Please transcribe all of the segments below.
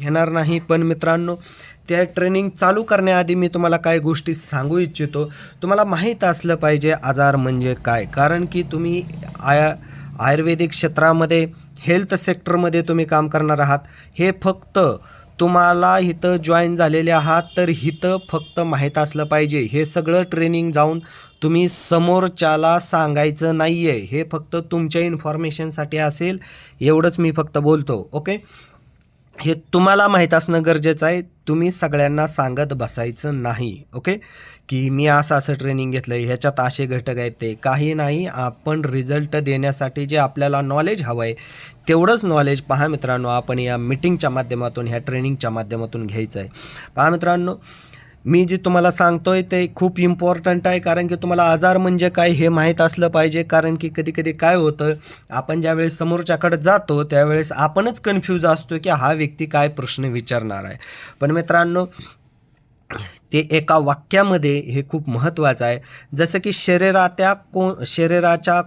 घेणार नाही, पण मित्रांनो त्या ट्रेनिंग चालू करण्याआधी मी तुम्हाला काही गोष्टी सांगू इच्छितो. तुम्हाला माहीत असलं पाहिजे आजार म्हणजे काय, कारण की तुम्ही आयुर्वेदिक क्षेत्रामध्ये हेल्थ सेक्टरमध्ये तुम्ही काम करणार आहात. हे फक्त तुम्हाला इथं जॉईन झालेले आहात तर इथं फक्त माहीत असलं पाहिजे. हे सगळं ट्रेनिंग जाऊन तुम्ही समोरच्याला सांगायचं नाही आहे. हे फक्त तुमच्या इन्फॉर्मेशनसाठी असेल, एवढंच मी फक्त बोलतो. ओके, हे तुम्हाला माहीत असणं गरजेचं आहे. तुम्ही सगळ्यांना सांगत बसायचं नाही. ओके, की मी असं ट्रेनिंग घेतलं आहे, ह्याच्यात असे घटक आहेत, ते काही नाही. आपण रिझल्ट देण्यासाठी जे आपल्याला नॉलेज हवं आहे तेवढंच नॉलेज पहा मित्रांनो आपण या मीटिंगच्या माध्यमातून, ह्या ट्रेनिंगच्या माध्यमातून घ्यायचं आहे. पहा मित्रांनो, मी जे तुम्हाला सांगतोय ते खूप इम्पॉर्टंट आहे, कारण की तुम्हाला आजार म्हणजे काय हे माहीत असलं पाहिजे. कारण की कधी काय होतं, आपण ज्यावेळेस समोरच्याकडे जातो त्यावेळेस आपणच कन्फ्यूज असतो की हा व्यक्ती काय प्रश्न विचारणार आहे. पण मित्रांनो ते एका वाक्यामध्ये हे खूप महत्त्वाचं आहे. जसं की शरीराच्या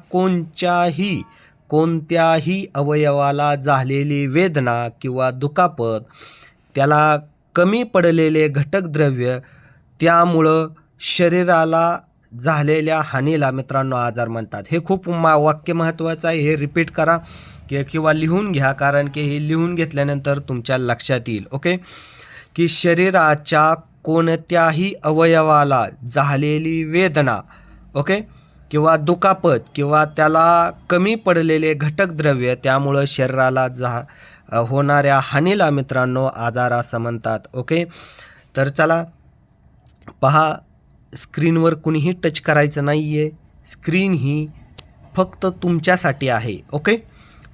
कोणत्याही अवयवाला झालेली वेदना किंवा दुखापत, त्याला कमी पडलेले घटकद्रव्य, त्यामुळं शरीराला झालेल्या हानीला मित्रांनो आजार म्हणतात. हे खूप वाक्य महत्त्वाचं आहे. हे रिपीट करा किंवा लिहून घ्या, कारण की हे लिहून घेतल्यानंतर तुमच्या लक्षात येईल. ओके, की शरीराच्या कोणत्याही अवयवाला झालेली वेदना, ओके, किंवा दुखापत किंवा त्याला कमी पडलेले घटकद्रव्य, त्यामुळं शरीराला होणाऱ्या हानीला मित्रांनो आजार असं म्हणतात. ओके, तर चला पहा, स्क्रीनवर कुणीही टच करायचं नाही आहे. स्क्रीन ही फक्त तुमच्यासाठी आहे. ओके,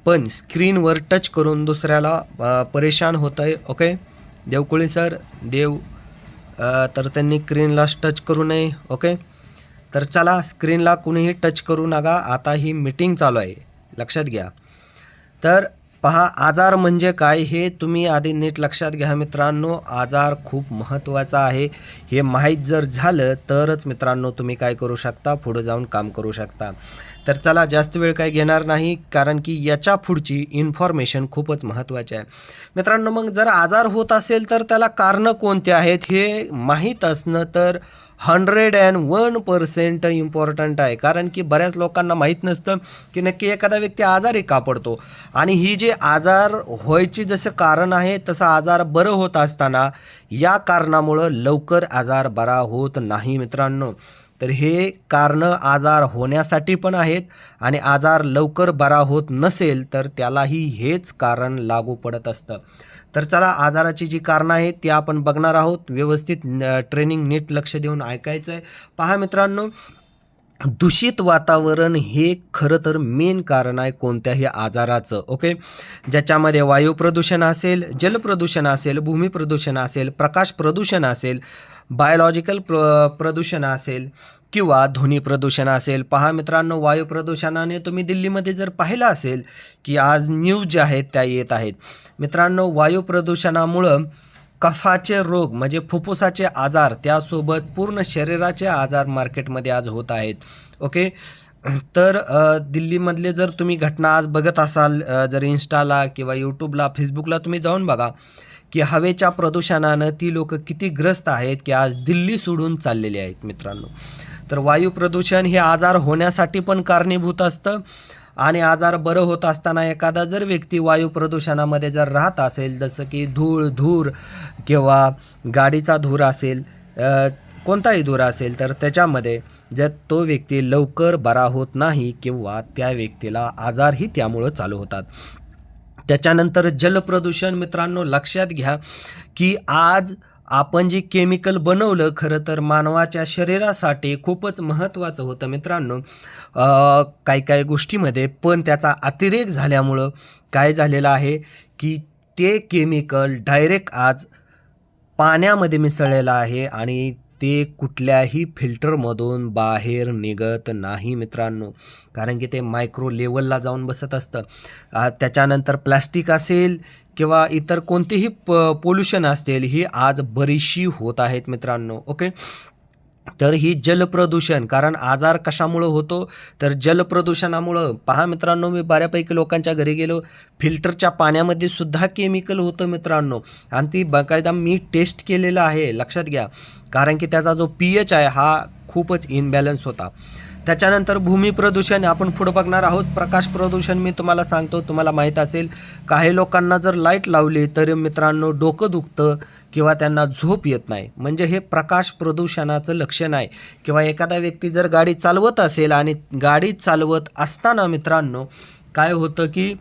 पण स्क्रीनवर टच करून दुसऱ्याला परेशान होतं आहे. ओके, देवकुळे सर तर त्यांनी स्क्रीनला टच करू नये. ओके, तर चला स्क्रीनला कुणीही टच करू नका. आता ही मीटिंग चालू आहे, लक्षात घ्या. तर पहा, आजार म्हणजे काय हे तुम्ही आधी नीट लक्षात घ्या मित्रांनो. आजार खूप महत्त्वाचा आहे. हे माहीत जर झालं तरच मित्रांनो तुम्ही काय करू शकता, पुढे जाऊन काम करू शकता. तर चला जास्त वेळ काय घेणार नाही, कारण की याच्या पुढची इन्फॉर्मेशन खूपच महत्त्वाची आहे मित्रांनो. मग जर आजार होत असेल तर त्याला कारणं कोणते आहेत हे माहीत असणं तर 101% इम्पॉर्टंट आहे. कारण की बऱ्याच लोकांना माहीत नसतं की नक्की एखादा व्यक्ती आजारी का पडतो, आणि ही जे आजार व्हायची जसं कारण आहे तसं आजार बरं होत असताना या कारणामुळं लवकर आजार बरा होत नाही मित्रांनो. तर हे कारणं आजार होण्यासाठी पण आहेत, आणि आजार लवकर बरा होत नसेल तर त्यालाही हेच कारण लागू पडत असतं. तर चला आजाराची जी कारणं आहेत ती आपण बघणार आहोत. व्यवस्थित ट्रेनिंग नीट लक्ष देऊन ऐकायचं आहे. पहा मित्रांनो, दूषित वातावरण हे खरं तर मेन कारण आहे कोणत्याही आजाराचं. ओके, ज्याच्यामध्ये वायू प्रदूषण असेल, जलप्रदूषण असेल, भूमी प्रदूषण असेल, प्रकाश प्रदूषण असेल, बायोलॉजिकल प्रदूषण असेल किंवा ध्वनी प्रदूषण असेल. पहा मित्रांनो, वायू प्रदूषणाने तुम्ही दिल्लीमध्ये जर पाहिलं असेल की आज न्यूज ज्या आहेत त्या येत आहेत मित्रांनो. वायू प्रदूषणामुळं कफाचे रोग म्हणजे फुफ्फुसाचे आजार, त्यासोबत पूर्ण शरीराचे आजार मार्केटमध्ये आज होत आहेत. ओके, तर दिल्लीमधले जर तुम्ही घटना आज बघत असाल, जर इंस्टाला किंवा यूट्यूबला, फेसबुकला तुम्ही जाऊन बघा की हवेच्या प्रदूषणानं ती लोक किती ग्रस्त आहेत की आज दिल्ली सोडून चाललेले आहेत मित्रांनो. तर वायू प्रदूषण हे आजार होण्यासाठी पण कारणीभूत असतं, आणि आजार बरं होत असताना एखादा जर व्यक्ती वायू प्रदूषणामध्ये जर राहत असेल, जसं की धूर किंवा गाडीचा धूर असेल, कोणताही धूर असेल, तर त्याच्यामध्ये जर तो व्यक्ती लवकर बरा होत नाही किंवा त्या व्यक्तीला आजारही त्यामुळं चालू होतात. त्याच्यानंतर जलप्रदूषण मित्रांनो, लक्षात घ्या की आज आपण जे केमिकल बनवलं खरं तर मानवाच्या शरीरासाठी खूपच महत्त्वाचं होतं मित्रांनो काही गोष्टीमध्ये, पण त्याचा अतिरेक झाल्यामुळं काय झालेलं आहे की ते केमिकल डायरेक्ट आज पाण्यामध्ये मिसळलेलं आहे, आणि ते कुठल्याही फिल्टरमधून बाहेर निघत नाही मित्रांनो, कारण की ते मायक्रो लेवलला जाऊन बसत असतं. त्याच्यानंतर प्लॅस्टिक असेल किंवा इतर कोणतेही पोल्युशन असतील ही आज बरीचशी होत आहेत मित्रांनो. ओके, तर ही जलप्रदूषण, कारण आजार कशामुळं होतो तर जलप्रदूषणामुळं. पहा मित्रांनो, मी बऱ्यापैकी लोकांच्या घरी गेलो, फिल्टरच्या पाण्यामध्ये सुद्धा केमिकल होतं मित्रांनो, आणि ती बाकायदा मी टेस्ट केलेलं आहे, लक्षात घ्या. कारण की त्याचा जो pH आहे हा खूपच इनबॅलन्स होता. त्याच्यानंतर भूमी प्रदूषण आपण पुढं बघणार आहोत. प्रकाश प्रदूषण मी तुम्हाला सांगतो, तुम्हाला माहीत असेल काही लोकांना जर लाईट लावली तर मित्रांनो डोकं दुखतं किंवा त्यांना झोप येत नाही, म्हणजे हे प्रकाश प्रदूषणाचं लक्षण आहे. किंवा एखादा व्यक्ती जर गाडी चालवत असेल आणि गाडी चालवत असताना मित्रांनो काय होतं की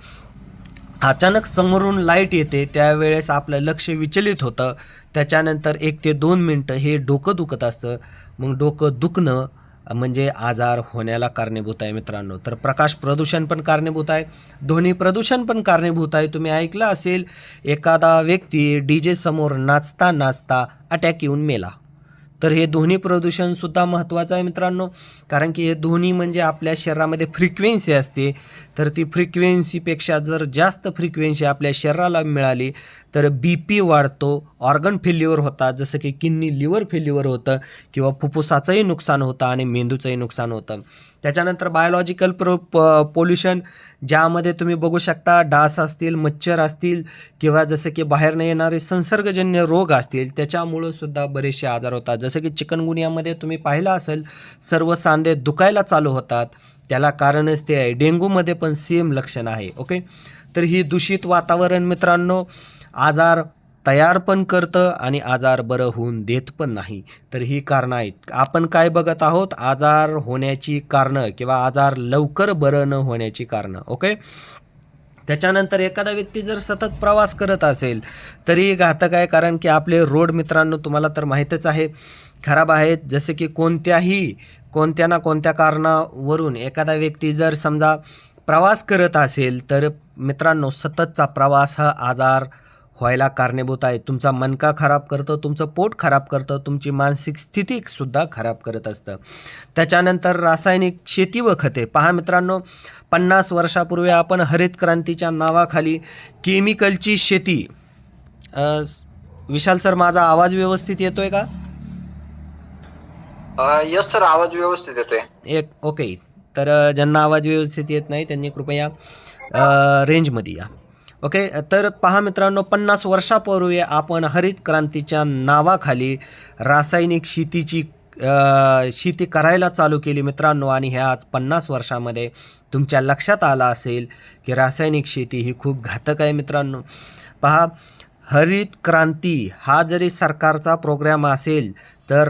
अचानक समोरून लाईट येते, त्यावेळेस आपलं लक्ष विचलित होतं. त्याच्यानंतर 1 ते 2 मिनटं हे डोकं दुखत असतं. मग डोकं दुखणं म्हणजे आजार होण्याला कारणीभूत आहे मित्रांनो. तर प्रकाश प्रदूषण पण कारणीभूत आहे, ध्वनी प्रदूषण पण कारणीभूत आहे. तुम्ही ऐकलं असेल एखादा व्यक्ती DJ समोर नाचता नाचता अटॅक येऊन मेला. तर हे ध्वनी प्रदूषणसुद्धा महत्त्वाचं आहे मित्रांनो, कारण की हे ध्वनी म्हणजे आपल्या शरीरामध्ये फ्रिक्वेन्सी असते. तर ती फ्रिक्वेन्सीपेक्षा जर जास्त फ्रिक्वेन्सी आपल्या शरीराला मिळाली तर BP वाढतो, ऑर्गन फेल्युअर होतात, जसं की किडनी लिव्हर फेल्युअर होतं किंवा फुफ्फुसाचंही नुकसान होतं आणि मेंदूचंही नुकसान होतं. त्याच्यानंतर बायोलॉजिकल पोल्युशन, ज्यामध्ये तुम्ही बघू शकता डास असतील, मच्छर असतील किंवा जसं की बाहेरनं येणारे संसर्गजन्य रोग असतील, त्याच्यामुळं सुद्धा बरेचसे आजार होतात. जसं की चिकनगुनियामध्ये तुम्ही पाहिलं असेल सर्व सांधे दुखायला चालू होतात, त्याला कारणच ते आहे. डेंग्यूमध्ये पण सेम लक्षण आहे. ओके, तर ही दूषित वातावरण मित्रांनो आजार तयार पण करतं आणि आजार बरं होऊन देत पण नाही. तर ही कारणं आहेत. आपण काय बघत आहोत, आजार होण्याची कारणं किंवा आजार लवकर बरं न होण्याची कारणं. ओके, त्याच्यानंतर एखादा व्यक्ती जर सतत प्रवास करत असेल तरी घातक आहे, कारण की आपले रोड मित्रांनो तुम्हाला तर माहीतच आहे खराब आहेत. जसे की कोणत्या ना कोणत्या कारणावरून एखादा व्यक्ती जर समजा प्रवास करत असेल तर मित्रांनो सततचा प्रवास हा आजार व्हायला कारणीभूत आहे. तुमचा मनका खराब करतं, तुमचं पोट खराब करतं, तुमची मानसिक स्थितीसुद्धा खराब करत असतं. त्याच्यानंतर रासायनिक शेती व खते. पहा मित्रांनो 50 वर्षापूर्वी आपण हरित क्रांतीच्या नावाखाली केमिकलची शेती. विशाल सर, माझा आवाज व्यवस्थित येतोय का? यस सर, आवाज व्यवस्थित येतोय. ओके, तर ज्यांना आवाज व्यवस्थित येत नाही त्यांनी कृपया रेंजमध्ये या. ओके, तर पहा मित्रांनो 50 वर्षापूर्वी आपण हरित क्रांतीच्या नावाखाली रासायनिक शेती करायला चालू केली मित्रांनो, आणि ह्या आज 50 वर्षामध्ये तुमच्या लक्षात आलं असेल की रासायनिक शेती ही खूप घातक आहे मित्रांनो. पहा, हरित क्रांती हा जरी सरकारचा प्रोग्राम असेल तर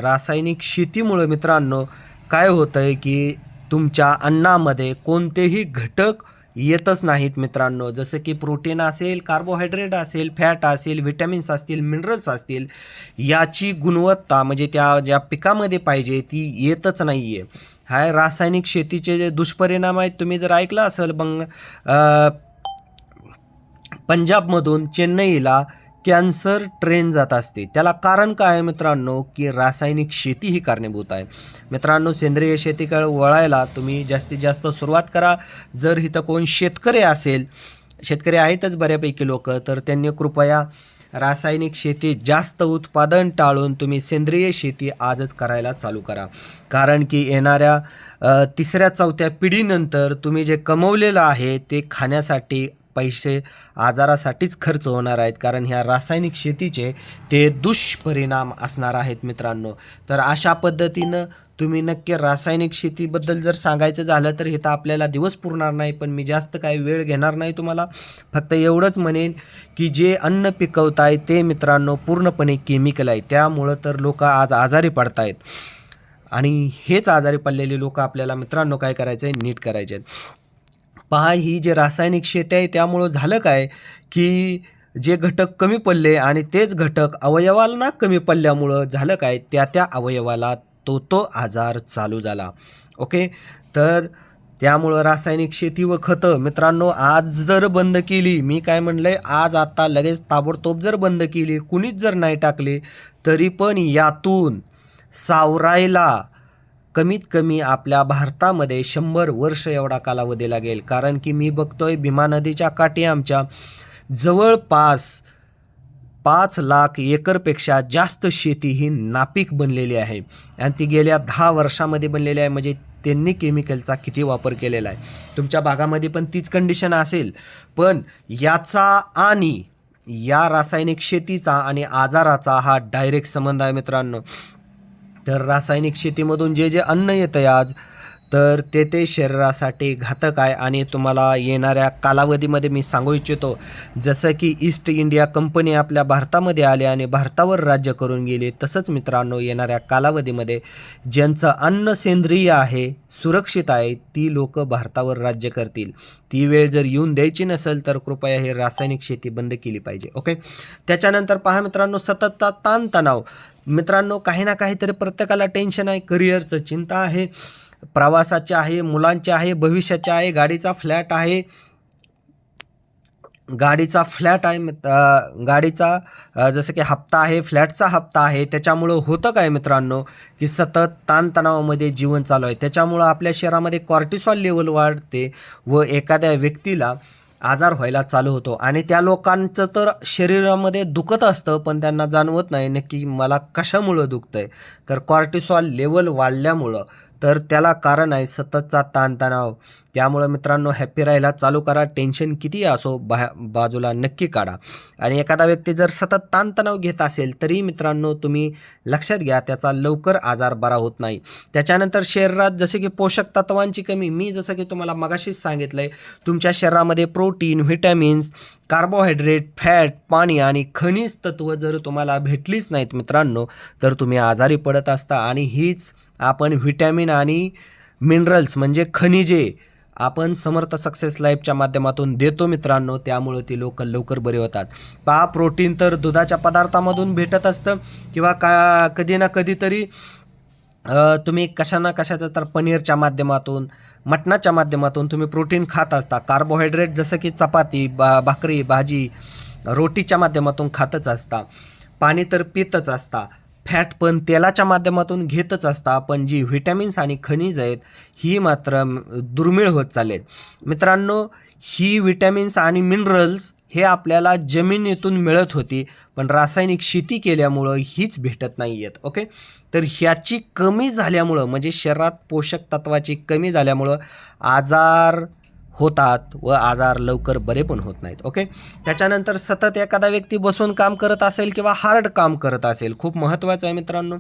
रासायनिक शेतीमुळे मित्रांनो काय होतं आहे की तुमच्या अन्नामध्ये कोणतेही घटक येतच नाहीत मित्रांनो. जसं की प्रोटीन असेल, कार्बोहायड्रेट असेल, फॅट असेल, व्हिटॅमिन्स असतील, मिनरल्स असतील, याची गुणवत्ता म्हणजे त्या ज्या पिकामध्ये पाहिजे ती येतच नाही आहे. हा रासायनिक शेतीचे जे दुष्परिणाम आहेत तुम्ही जर ऐकलं असेल, पंजाबमधून चेन्नईला कॅन्सर ट्रेन जात असते. त्याला कारण काय आहे मित्रांनो, की रासायनिक शेती ही कारणीभूत आहे. मित्रांनो सेंद्रिय शेतीकडे वळायला तुम्ही जास्तीत जास्त सुरुवात करा. जर इथं कोण शेतकरी असेल, शेतकरी आहेतच बऱ्यापैकी लोक, तर त्यांनी कृपया रासायनिक शेती जास्त उत्पादन टाळून तुम्ही सेंद्रिय शेती आजच करायला चालू करा. कारण की येणाऱ्या 3ऱ्या-4थ्या पिढीनंतर तुम्ही जे कमवलेलं आहे ते खाण्यासाठी पैसे आजारासाठीच खर्च होणार आहेत, कारण ह्या रासायनिक शेतीचे ते दुष्परिणाम असणार आहेत मित्रांनो. तर अशा पद्धतीनं तुम्ही नक्की रासायनिक शेतीबद्दल जर सांगायचं झालं तर इथं आपल्याला दिवस पुरणार नाही, पण मी जास्त काही वेळ घेणार नाही तुम्हाला. फक्त एवढंच म्हणेन की जे अन्न पिकवत आहे ते मित्रांनो पूर्णपणे केमिकल आहे, त्यामुळं तर लोक आज आजारी पडत आहेत. आणि हेच आजारी पडलेले लोक आपल्याला मित्रांनो काय करायचं आहे, नीट करायचे आहेत. पहा, ही जे रासायनिक शेती आहे त्यामुळं झालं काय की जे घटक कमी पडले आणि तेच घटक अवयवाला कमी पडल्यामुळं झालं काय, त्या अवयवाला तो आजार चालू झाला. ओके, तर त्यामुळं रासायनिक शेती व खतं मित्रांनो आज जर बंद केली, मी काय म्हणलंय, आज आता लगेच ताबडतोब जर बंद केली, कुणीच जर नाही टाकले, तरी पण यातून सावरायला कमीत कमी आपल्या भारतामध्ये 100 वर्ष एवढा कालावधी लागेल. कारण की मी बघतोय भीमा नदीच्या काठी आमच्या जवळपास 5 लाख एकरपेक्षा जास्त शेती ही नापीक बनलेली आहे आणि ती गेल्या 10 वर्षामध्ये बनलेली आहे. म्हणजे त्यांनी केमिकलचा किती वापर केलेला आहे. तुमच्या भागामध्ये पण तीच कंडिशन असेल, पण याचा आणि या रासायनिक शेतीचा आणि आजाराचा हा डायरेक्ट संबंध आहे मित्रांनो. तर रासायनिक शेतीमधून जे जे अन्न येतं आहे आज, तर ते शरीरासाठी घातक आहे. आणि तुम्हाला येणाऱ्या कालावधीमध्ये मी सांगू इच्छितो, जसं की ईस्ट इंडिया कंपनी आपल्या भारतामध्ये आले आणि भारतावर राज्य करून गेले, तसंच मित्रांनो येणाऱ्या कालावधीमध्ये ज्यांचं अन्न सेंद्रिय आहे, सुरक्षित आहे, ती लोक भारतावर राज्य करतील. ती वेळ जर येऊन द्यायची नसेल तर कृपया हे रासायनिक शेती बंद केली पाहिजे. ओके. त्याच्यानंतर पहा मित्रांनो, सततचा ताणतणाव. मित्रांनो काही ना काहीतरी प्रत्येकाला टेन्शन आहे. करिअरचं चिंता आहे, प्रवासाचे आहे, मुलांचे आहे, भविष्याचे आहे, गाडीचा फ्लॅट आहे, जसं की हप्ता आहे, फ्लॅटचा हप्ता आहे. त्याच्यामुळं होतं काय मित्रांनो, की सतत ताणतणावामध्ये जीवन चालू आहे. त्याच्यामुळं आपल्या शरीरामध्ये कॉर्टिसॉल लेवल वाढते व एखाद्या व्यक्तीला आजार व्हायला चालू होतो. आणि त्या लोकांचं तर शरीरामध्ये दुखत असतं, पण त्यांना जाणवत नाही नक्की मला कशामुळं दुखतं आहे. तर कॉर्टिसॉल लेवल वाढल्यामुळं तर त्याला कारण आहे सततचा ताणतणाव. त्यामुळं मित्रांनो हॅप्पी राहायला चालू करा. टेन्शन किती असो बाजूला नक्की काढा. आणि एखादा व्यक्ती जर सतत ताणतणाव घेत असेल तरी मित्रांनो तुम्ही लक्षात घ्या, त्याचा लवकर आजार बरा होत नाही. त्याच्यानंतर शरीरात जसे की पोषक तत्वांची कमी. मी जसं की तुम्हाला मगाशीच सांगितलं आहे, तुमच्या शरीरामध्ये प्रोटीन, व्हिटॅमिन्स, कार्बोहायड्रेट, फॅट, पाणी आणि खनिज तत्व जर तुम्हाला भेटलीच नाहीत मित्रांनो, तर तुम्ही आजारी पडत असता. आणि हीच आपण व्हिटॅमिन आणि मिनरल्स म्हणजे खनिजे आपण समर्थ सक्सेस लाईफच्या माध्यमातून देतो मित्रांनो. त्यामुळं ती लोक लवकर बरे होतात. पहा, प्रोटीन तर दुधाच्या पदार्थामधून भेटत असतं किंवा कधी ना कधीतरी तुम्ही कशाचं तर पनीरच्या माध्यमातून, मटणाच्या माध्यमातून तुम्ही प्रोटीन खात असता. कार्बोहायड्रेट जसं की चपाती, भाकरी, भाजी, रोटीच्या माध्यमातून खातच असता. पाणी तर पितच असता. फॅट पण तेलाच्या माध्यमातून घेतच असता. पण जी व्हिटॅमिन्स आणि खनिज आहेत ही मात्र दुर्मिळ होत चालेत मित्रांनो. ही व्हिटॅमिन्स आणि मिनरल्स हे आपल्याला जमिनीतून मिळत होती, पण रासायनिक शेती केल्यामुळं हीच भेटत नाही आहेत. ओके. तर ह्याची कमी झाल्यामुळं म्हणजे शरीरात पोषक तत्वाची कमी झाल्यामुळं आजार होतात व आजार लवकर बरे पण होत नाहीत. ओके. त्याच्यानंतर सतत एखादा व्यक्ती बसून काम करत असेल किंवा हार्ड काम करत असेल, खूप महत्त्वाचं आहे मित्रांनो,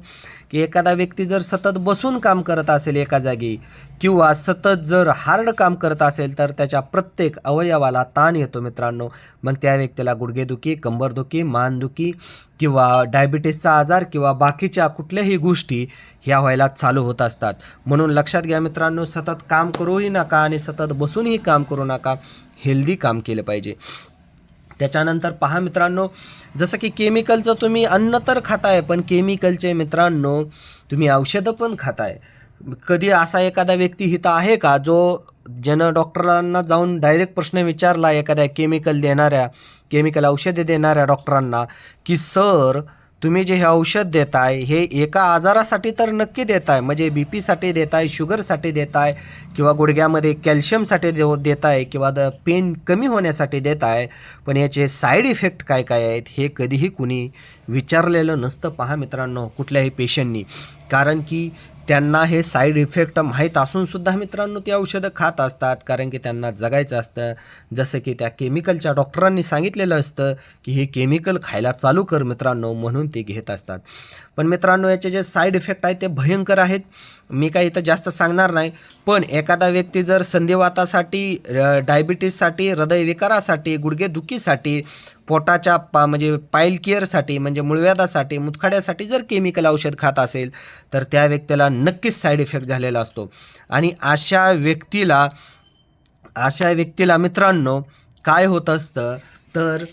की एखादा व्यक्ती जर सतत बसून काम करत असेल एका जागी किंवा सतत जर हार्ड काम करत असेल तर त्याच्या प्रत्येक अवयवाला ताण येतो मित्रांनो. मग त्या व्यक्तीला गुडघेदुखी, कंबरदुखी, मानदुखी किंवा डायबिटीसचा आजार किंवा बाकीच्या कुठल्याही गोष्टी ह्या व्हायला चालू होत असतात. म्हणून लक्षात घ्या मित्रांनो, सतत काम करूही नका आणि सतत बसूनही काम करू नका. हेल्दी काम केलं पाहिजे. त्याच्यानंतर पहा मित्रांनो, जसं की केमिकलचं तुम्ही अन्न तर खाताय, पण केमिकलचे मित्रांनो तुम्ही औषधं पण खाताय. कधी असा एखादा व्यक्ती इथं आहे का जो ज्यानं डॉक्टरांना जाऊन डायरेक्ट प्रश्न विचारला एखाद्या केमिकल औषधे देणाऱ्या डॉक्टरांना, की सर तुम्ही जे हे औषध देताय हे एका आजारासाठी तर नक्की देताय, म्हणजे बीपीसाठी देताय, शुगरसाठी देताय किंवा गुडघ्यामध्ये कॅल्शियमसाठी देताय किंवा पेन कमी होण्यासाठी देताय, पण याचे साईड इफेक्ट काय काय आहेत हे कधीही कुणी विचारलेलं नसतं. पहा मित्रांनो कुठल्याही पेशंटनी, कारण की त्यांना हे साईड इफेक्ट माहीत असूनसुद्धा मित्रांनो ती औषधं खात असतात, कारण की त्यांना जगायचं असतं. जसं की त्या केमिकलच्या डॉक्टरांनी सांगितलेलं असतं की हे केमिकल खायला चालू कर मित्रांनो, म्हणून ते घेत असतात. पण मित्रांनो याचे जे साईड इफेक्ट आहेत ते भयंकर आहेत. मी काही इथं जास्त सांगणार नाही. पण एखादा व्यक्ती जर संधिवातासाठी, डायबिटीससाठी, हृदयविकारासाठी, गुडघेदुखीसाठी, पोटाच्या म्हणजे पाईल केअरसाठी म्हणजे मूळव्याधासाठी, मुतखड्यासाठी जर केमिकल औषध खात असेल तर त्या व्यक्तीला नक्कीच साईड इफेक्ट झालेला असतो. आणि अशा व्यक्तीला मित्रांनो काय होत असतं तर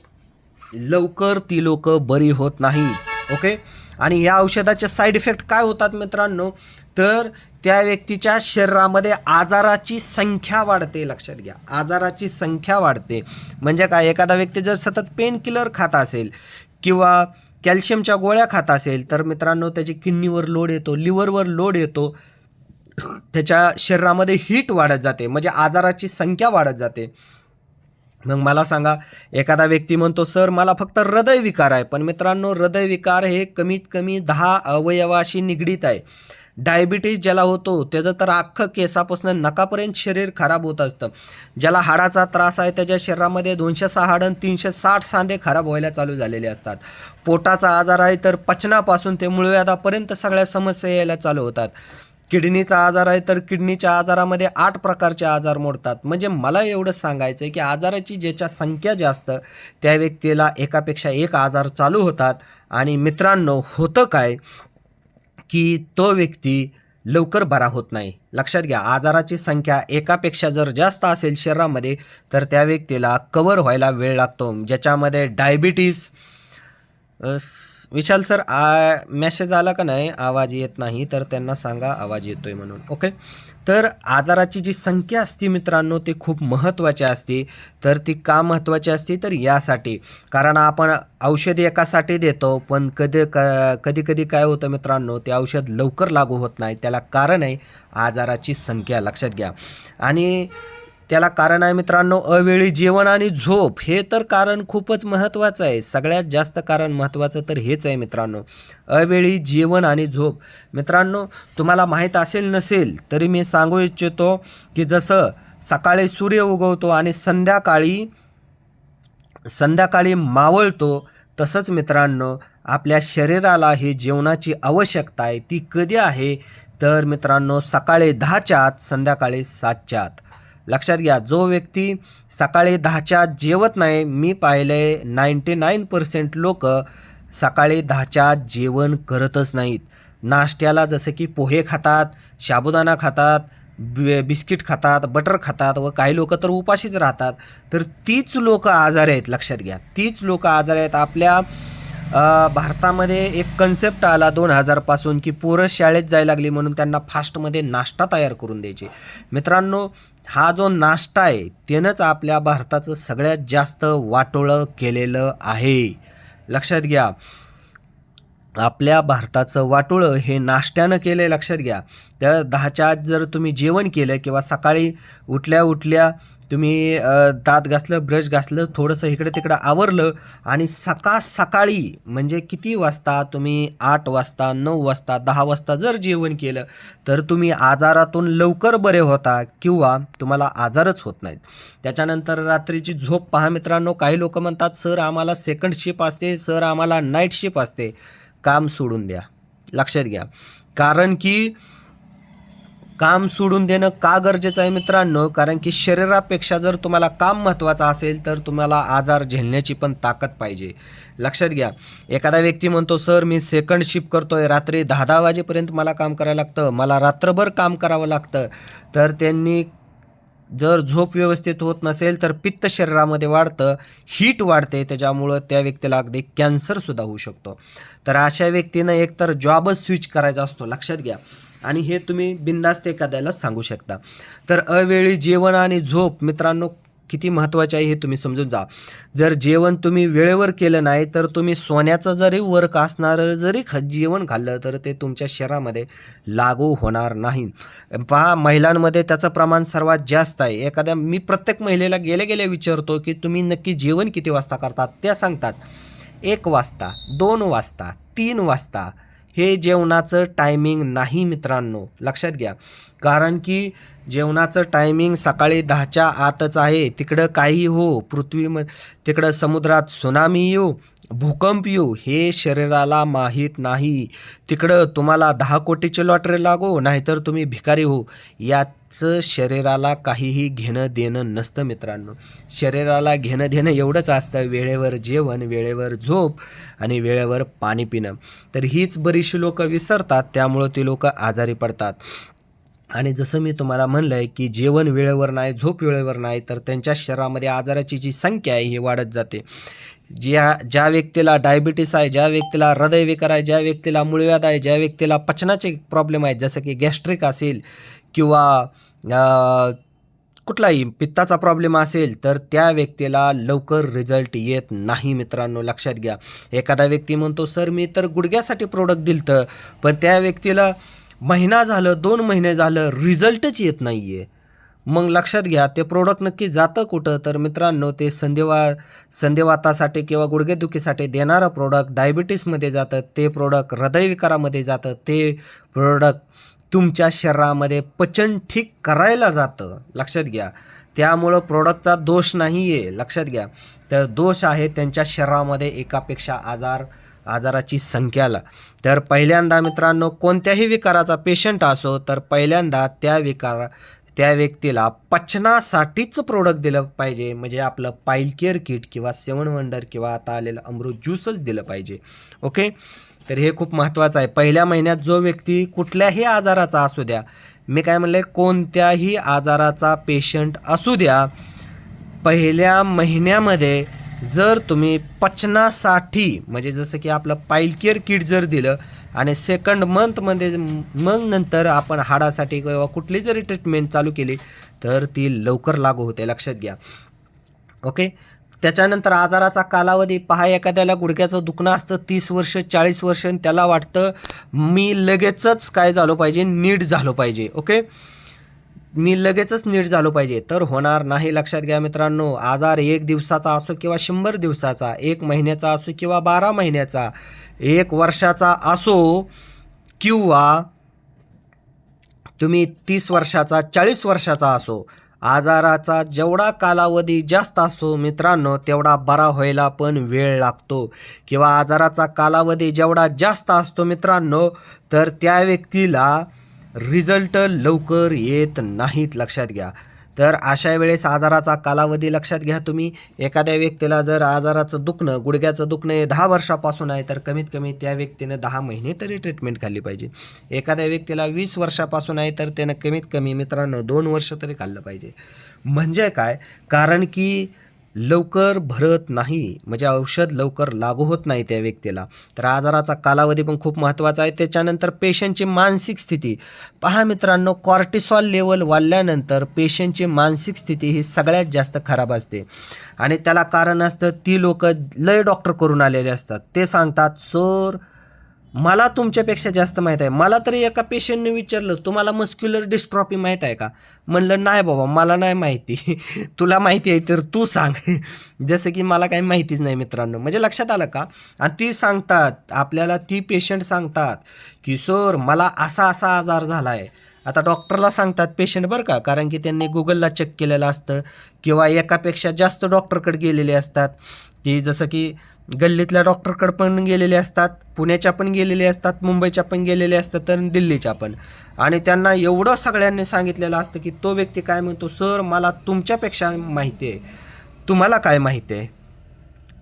लवकर ती लोक बरी होत नाहीत. ओके. आणि या औषधाचे साईड इफेक्ट काय होतात मित्रांनो, तर त्या व्यक्तीच्या शरीरामध्ये आजाराची संख्या वाढते. लक्षात घ्या, आजाराची संख्या वाढते. म्हणजे काय, एखादा व्यक्ती जर सतत पेन किलर खात असेल किंवा कॅल्शियमच्या गोळ्या खात असेल तर मित्रांनो त्याची किडनीवर लोड येतो, लिव्हरवर लोड येतो, त्याच्या शरीरामध्ये हीट वाढत जाते, म्हणजे आजाराची संख्या वाढत जाते. मग मला सांगा, एखादा व्यक्ती म्हणतो सर मला फक्त हृदयविकार आहे, पण मित्रांनो हृदयविकार हे कमीत कमी 10 अवयवाशी निगडीत आहे. डायबिटीज ज्याला होतो त्याचं तर अख्खं केसापासून नकापर्यंत शरीर खराब होत असतं. ज्याला हाडाचा त्रास आहे त्याच्या शरीरामध्ये 206 हाडं 360 सांधे खराब व्हायला चालू झालेले असतात. पोटाचा आजार आहे तर पचनापासून ते मूळव्याधापर्यंत सगळ्या समस्या यायला चालू होतात. किडनीचा आजार आहे तर किडनीच्या आजारामध्ये 8 प्रकारचे आजार मोडतात. म्हणजे मला एवढं सांगायचं आहे की आजाराची ज्याच्या संख्या जास्त त्या व्यक्तीला एकापेक्षा एक आजार चालू होतात. आणि मित्रांनो होतं काय की तो व्यक्ती लवकर बरा होत नाही. लक्षात घ्या, आजाराची संख्या एकापेक्षा जर जास्त असेल शरीरामध्ये तर त्या व्यक्तीला कव्हर व्हायला वेळ लागतो. ज्याच्यामध्ये डायबिटीस. विशाल सर मेसेज आला का नाही, आवाज येत नाही तर त्यांना सांगा आवाज येतोय म्हणून. ओके, तर आजाराची जी संख्या असते मित्रांनो ती खूप महत्त्वाची असते. तर ती का महत्त्वाची असते तर यासाठी, कारण आपण औषध एकासाठी देतो पण कधी कधी काय होतं मित्रांनो, ते औषध लवकर लागू होत नाही. त्याला कारण आहे आजाराची संख्या. लक्षात घ्या. आणि त्याला कारण आहे मित्रांनो अवेळी जेवण आणि झोप. हे तर कारण खूपच महत्त्वाचं आहे. सगळ्यात जास्त कारण महत्त्वाचं तर हेच आहे मित्रांनो, अवेळी जेवण आणि झोप. मित्रांनो तुम्हाला माहीत असेल नसेल तरी मी सांगू इच्छितो की जसं सकाळी सूर्य उगवतो आणि संध्याकाळी मावळतो, तसंच मित्रांनो आपल्या शरीराला ही जेवणाची आवश्यकता आहे. ती कधी आहे तर मित्रांनो सकाळी 10च्या आत, संध्याकाळी 7च्या आत. लक्षात घ्या, जो व्यक्ती सकाळी 10च्या आत जेवत नाही, मी पाहिले 99% लोक सकाळी 10च्या आत जेवण करतच नाहीत. नाश्त्याला जसं की पोहे खातात, साबुदाणा खातात, बिस्किट खातात, बटर खातात व काही लोक तर उपाशीच राहतात. तर तीच लोक आजारी आहेत. लक्षात घ्या, तीच लोक आजारी आहेत. आपल्या भारतामध्ये एक कन्सेप्ट आला 2000 पासून की पोरं शाळेत जायला लागली म्हणून त्यांना फास्टमध्ये नाश्ता तयार करून द्यायचे. मित्रांनो हा जो नाश्ता आहे त्यानंच आपल्या भारताचं सगळ्यात जास्त वाटोळं केलेलं आहे. लक्षात घ्या, आपल्या भारताचं वाटोळं हे नाश्त्यानं केलं आहे. लक्षात घ्या, त्या 10च्या आत जर तुम्ही जेवण केलं किंवा सकाळी उठल्या तुम्ही दात घासलं, ब्रश घासलं, थोडंसं इकडे तिकडं आवरलं आणि सकाळी म्हणजे किती वाजता तुम्ही 8 वाजता, 9 वाजता, 10 वाजता जर जेवण केलं तर तुम्ही आजारातून लवकर बरे होता किंवा तुम्हाला आजारच होत नाहीत. त्याच्यानंतर रात्रीची झोप पहा मित्रांनो, काही लोक म्हणतात सर आम्हाला सेकंड शिफ्ट असते, सर आम्हाला नाईट शिफ्ट असते. काम सोडून द्या. लक्षात घ्या, कारण की काम सोडून देणं का गरजेचं आहे मित्रांनो, कारण की शरीरापेक्षा जर तुम्हाला काम महत्त्वाचं असेल तर तुम्हाला आजार झेलण्याची पण ताकद पाहिजे. लक्षात घ्या, एखादा व्यक्ती म्हणतो सर मी सेकंड शिफ्ट करतोय, रात्री 10 वाजेपर्यंत मला काम करायला लागतं, मला रात्रभर काम करावं लागतं. तर त्यांनी जर झोप व्यवस्थित होत नसेल तर पित्त शरीरामध्ये वाढतं, हीट वाढते, त्याच्यामुळं त्या व्यक्तीला अगदी कॅन्सरसुद्धा होऊ शकतो. तर अशा व्यक्तीनं एकतर जॉबच स्विच करायचा असतो. लक्षात घ्या, आणि हे तुम्ही बिनधास्त एखाद्याला सांगू शकता. तर अवेळी जेवण आणि झोप मित्रांनो किती महत्त्वाचे आहे हे तुम्ही समजून जा. जर जेवण तुम्ही वेळेवर केलं नाही तर तुम्ही सोन्याचं जरी वर्क असणारं जरी जेवण खाल्लं तर ते तुमच्या शरीरामध्ये लागू होणार नाही. पहा, महिलांमध्ये त्याचं प्रमाण सर्वात जास्त आहे. मी प्रत्येक महिलेला गेल्या विचारतो की तुम्ही नक्की जेवण किती वाजता करतात. त्या सांगतात 1 वाजता, 2 वाजता, 3 वाजता. हे जेवणाचं टायमिंग नाही मित्रांनो. लक्षात घ्या, कारण की जेवणाचं टायमिंग सकाळी 10च्या आतच आहे. तिकडं काही हो, तिकडं समुद्रात त्सुनामी येऊ, भूकंप येऊ, हे शरीराला माहीत नाही. तिकडं तुम्हाला 10 कोटीची लॉटरी लागो नाहीतर तुम्ही भिकारी हो, याचं शरीराला काहीही घेणं देणं नसतं मित्रांनो. शरीराला घेणं देणं एवढंच असतं, वेळेवर जेवण, वेळेवर झोप आणि वेळेवर पाणी पिणं. तर हीच बरीचशी लोकं विसरतात, त्यामुळं ती लोकं आजारी पडतात. आणि जसं मी तुम्हाला म्हणलं आहे की जेवण वेळेवर नाही, झोप वेळेवर नाही, तर त्यांच्या शरीरामध्ये आजाराची जी संख्या आहे ही वाढत जाते. ज्या व्यक्तीला डायबिटीस आहे, ज्या व्यक्तीला हृदयविकार आहे, ज्या व्यक्तीला मूळव्याध आहे, ज्या व्यक्तीला पचनाचे प्रॉब्लेम आहेत जसं की गॅस्ट्रिक असेल किंवा कुठलाही पित्ताचा प्रॉब्लेम असेल तर त्या व्यक्तीला लवकर रिझल्ट येत नाही मित्रांनो. लक्षात घ्या, एखादा व्यक्ती म्हणतो सर मी तर गुडघ्यासाठी प्रोडक्ट दिलतं पण त्या व्यक्तीला महिना झालं, 2 महिने झालं, रिझल्टच येत नाही आहे. मग लक्षात घ्या ते प्रोडक्ट नक्की जातं कुठं, तर मित्रांनो ते संधिवातासाठी किंवा गुडघेदुखीसाठी देणारं प्रोडक्ट डायबिटीसमध्ये जातं, ते प्रोडक्ट हृदयविकारामध्ये जातं, ते प्रोडक्ट तुमच्या शरीरामध्ये पचन ठीक करायला जातं. लक्षात घ्या, त्यामुळं प्रोडक्टचा दोष नाही आहे, लक्षात घ्या. तर दोष आहे त्यांच्या शरीरामध्ये एकापेक्षा आजाराची संख्याला. तर पहिल्यांदा मित्रांनो कोणत्याही विकाराचा पेशंट असो तर पहिल्यांदा त्या व्यक्तीला पचनासाठीच प्रोडक्ट दिलं पाहिजे. म्हणजे आपलं पाईल केअर किट किंवा 7 वंडर किंवा आता आलेलं अमृत ज्यूसच दिलं पाहिजे. ओके, तर हे खूप महत्त्वाचं आहे. पहिल्या महिन्यात जो व्यक्ती कुठल्याही आजाराचा असू द्या, मी काय म्हणले, कोणत्याही आजाराचा पेशंट असू द्या, पहिल्या महिन्यामध्ये जर तुम्ही पचनासाठी म्हणजे जसं की आपलं पाईल केअर किट जर दिलं आणि सेकंड मंथमध्ये मग नंतर आपण हाडासाठी किंवा कुठली जरी ट्रीटमेंट चालू केली तर ती लवकर लागू होते, लक्षात घ्या. ओके, त्याच्यानंतर आजाराचा कालावधी पहा. एखाद्याला गुडघ्याचं दुखणं असतं 30 वर्ष 40 वर्ष आणि त्याला वाटतं मी लगेचच काय झालो पाहिजे, नीट झालो पाहिजे. ओके, मी लगेचच नीट झालो पाहिजे, तर होणार नाही. लक्षात घ्या मित्रांनो, आजार 1 दिवसाचा असो किंवा 100 दिवसाचा, 1 महिन्याचा असो किंवा 12 महिन्याचा, 1 वर्षाचा असो किंवा तुम्ही 30 वर्षाचा 40 वर्षाचा असो, आजाराचा जेवढा कालावधी जास्त असो मित्रांनो तेवढा बरा व्हायला पण वेळ लागतो. किंवा आजाराचा कालावधी जेवढा जास्त असतो मित्रांनो तर त्या व्यक्तीला रिझल्ट लवकर येत नाहीत, लक्षात घ्या. तर अशा वेळेस आजाराचा कालावधी लक्षात घ्या तुम्ही. एखाद्या व्यक्तीला जर आजाराचं दुखणं, गुडघ्याचं दुखणं हे 10 वर्षापासून आहे तर कमीत कमी त्या व्यक्तीनं 10 महिने तरी ट्रीटमेंट खाल्ली पाहिजे. एखाद्या व्यक्तीला 20 वर्षापासून आहे तर त्यानं कमीत कमी मित्रांनो 2 वर्ष तरी खाल्लं पाहिजे. म्हणजे काय, कारण की लवकर भरत नाही, म्हणजे औषध लवकर लागू होत नाही त्या व्यक्तीला. तर आजाराचा कालावधी पण खूप महत्त्वाचा आहे. त्याच्यानंतर पेशंटची मानसिक स्थिती पहा मित्रांनो, कॉर्टिसॉल लेवल वाढल्यानंतर पेशंटची मानसिक स्थिती ही सगळ्यात जास्त खराब असते. आणि त्याला कारण असतं, ती लोक लय डॉक्टर करून आलेले असतात, ते सांगतात सर मला तुमच्यापेक्षा जास्त माहीत आहे. मला तरी एका पेशंटने विचारलं तुम्हाला मस्क्युलर डिस्ट्रॉफी माहीत आहे का, म्हणलं नाही बाबा मला नाही माहिती. तुला माहिती आहे तर तू सांग. जसं की मला काही माहितीच नाही मित्रांनो. म्हणजे लक्षात आलं का. आणि ती सांगतात आपल्याला, ती पेशंट सांगतात की सर मला असा असा आजार झाला आहे. आता डॉक्टरला सांगतात पेशंट बरं का, कारण की त्यांनी गुगलला चेक केलेलं असतं किंवा एकापेक्षा जास्त डॉक्टरकडे गेलेले असतात. की जसं की गल्लीतल्या डॉक्टरकडे पण गेलेले असतात, पुण्याच्या पण गेलेले असतात, मुंबईच्या पण गेलेले असतात आणि दिल्लीच्या पण. आणि त्यांना एवढं सगळ्यांनी सांगितलेलं असतं की तो व्यक्ती काय म्हणतो, सर मला तुमच्यापेक्षा माहिती आहे, तुम्हाला काय माहिती आहे.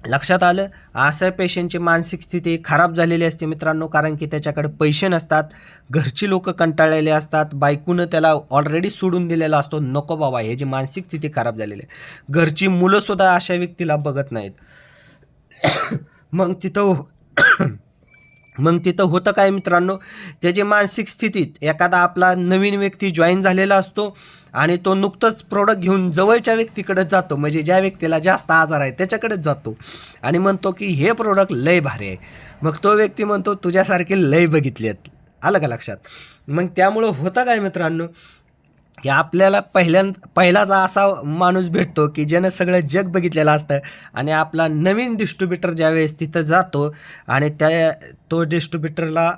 लक्षात आलं. अशा पेशंटची मानसिक स्थिती खराब झालेली असते मित्रांनो, कारण की त्याच्याकडे पैसे नसतात, घरची लोक कंटाळलेले असतात, बायकोनं त्याला ऑलरेडी सोडून दिलेला असतो, नको बाबा, ह्याची मानसिक स्थिती खराब झालेली आहे. घरची मुलंसुद्धा अशा व्यक्तीला बघत नाहीत. मग तिथं होतं काय मित्रांनो, त्याची मानसिक स्थितीत एखादा आपला नवीन व्यक्ती जॉईन झालेला असतो आणि तो नुकतंच प्रोडक्ट घेऊन जवळच्या व्यक्तीकडे जातो, म्हणजे ज्या व्यक्तीला जास्त आजार आहे त्याच्याकडेच जातो आणि म्हणतो की हे प्रोडक्ट लय भारी आहे. मग तो व्यक्ती म्हणतो तुझ्यासारखे लय बघितले आहेत. आलं का लक्षात. मग त्यामुळं होतं काय मित्रांनो की आपल्याला पहिलाच असा माणूस भेटतो की ज्यानं सगळं जग बघितलेलं असतं आणि आपला नवीन डिस्ट्रीब्युटर ज्यावेळेस तिथं जातो आणि तो डिस्ट्रीब्युटरला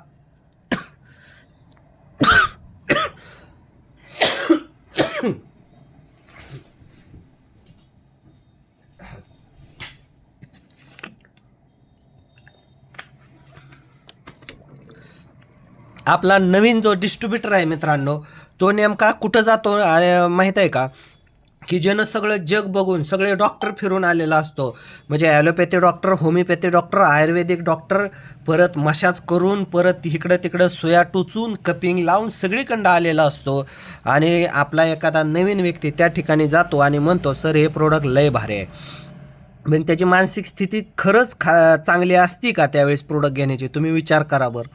आपला नवीन जो डिस्ट्रीब्युटर आहे मित्रांनो तो नेमका कुठं जातो माहीत आहे का, की ज्यानं सगळं जग बघून सगळे डॉक्टर फिरून आलेला असतो. म्हणजे ॲलोपॅथी डॉक्टर, होमिओपॅथी डॉक्टर, आयुर्वेदिक डॉक्टर, परत मसाज करून, परत इकडं तिकडं सुया टोचून, कपिंग लावून सगळीकडं आलेला असतो. आणि आपला एखादा नवीन व्यक्ती त्या ठिकाणी जातो आणि म्हणतो सर हे प्रोडक्ट लय भारी आहे. पण त्याची मानसिक स्थिती खरंच चांगली असती का त्यावेळेस प्रोडक्ट घेण्याची, तुम्ही विचार करा बरं.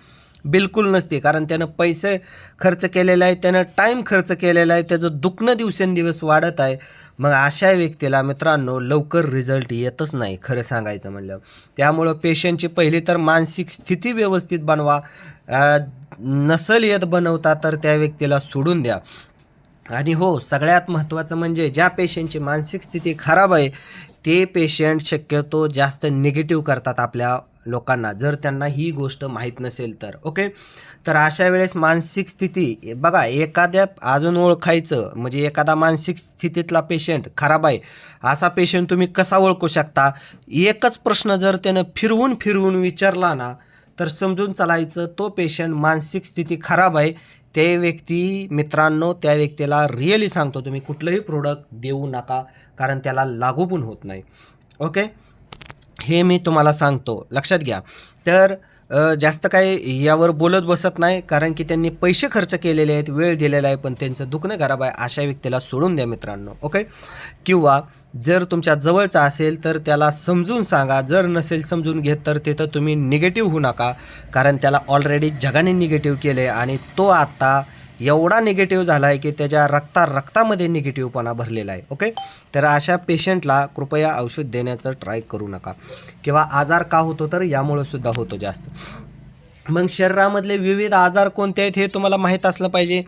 बिलकुल नसते. कारण त्यानं पैसे खर्च केलेला आहे, त्यानं टाईम खर्च केलेला आहे, त्याचं दुखणं दिवसेंदिवस वाढत आहे. मग अशा व्यक्तीला मित्रांनो लवकर रिझल्ट येतच नाही खरं सांगायचं म्हणलं. त्यामुळं पेशंटची पहिली तर मानसिक स्थिती व्यवस्थित बनवा. नसल येत बनवता तर त्या व्यक्तीला सोडून द्या. आणि हो, सगळ्यात महत्त्वाचं म्हणजे ज्या पेशंटची मानसिक स्थिती खराब आहे ते पेशंट शक्यतो जास्त निगेटिव्ह करतात आपल्या लोकांना, जर त्यांना ही गोष्ट माहीत नसेल तर. ओके, तर अशा वेळेस मानसिक स्थिती बघा, एखाद्या अजून ओळखायचं म्हणजे एखादा मानसिक स्थितीतला पेशंट खराब आहे असा पेशंट तुम्ही कसा ओळखू शकता? एकच प्रश्न जर त्यानं फिरवून फिरवून विचारला ना तर समजून चालायचं तो पेशंट मानसिक स्थिती खराब आहे. ते व्यक्ती मित्रांनो, त्या व्यक्तीला रिअली सांगतो तुम्ही कुठलंही प्रोडक्ट देऊ नका, कारण त्याला लागू पण होत नाही. ओके, हे मी तुम्हाला सांगतो, लक्षात घ्या. तर जास्त काही यावर बोलत बसत नाही, कारण की त्यांनी पैसे खर्च केलेले आहेत, वेळ दिलेला आहे, पण त्यांचं दुखणं खराब आहे अशा व्यक्तीला सोडून द्या मित्रांनो. ओके, किंवा जर तुमच्या जवळचा असेल तर त्याला समजून सांगा, जर नसेल समजून घेत तर तिथं तुम्ही निगेटिव्ह होऊ नका, कारण त्याला ऑलरेडी जगाने निगेटिव्ह केलं आहे आणि तो आता एवढा निगेटिव्ह झाला आहे की त्याच्या रक्तामध्ये निगेटिव्हपणा भरलेला आहे. ओके, तर अशा पेशंटला कृपया औषध देण्याचं ट्राय करू नका. किंवा आजार का होतो तर यामुळं सुद्धा होतो जास्त. मग शरीरामधले विविध आजार कोणते आहेत हे तुम्हाला माहीत असलं पाहिजे.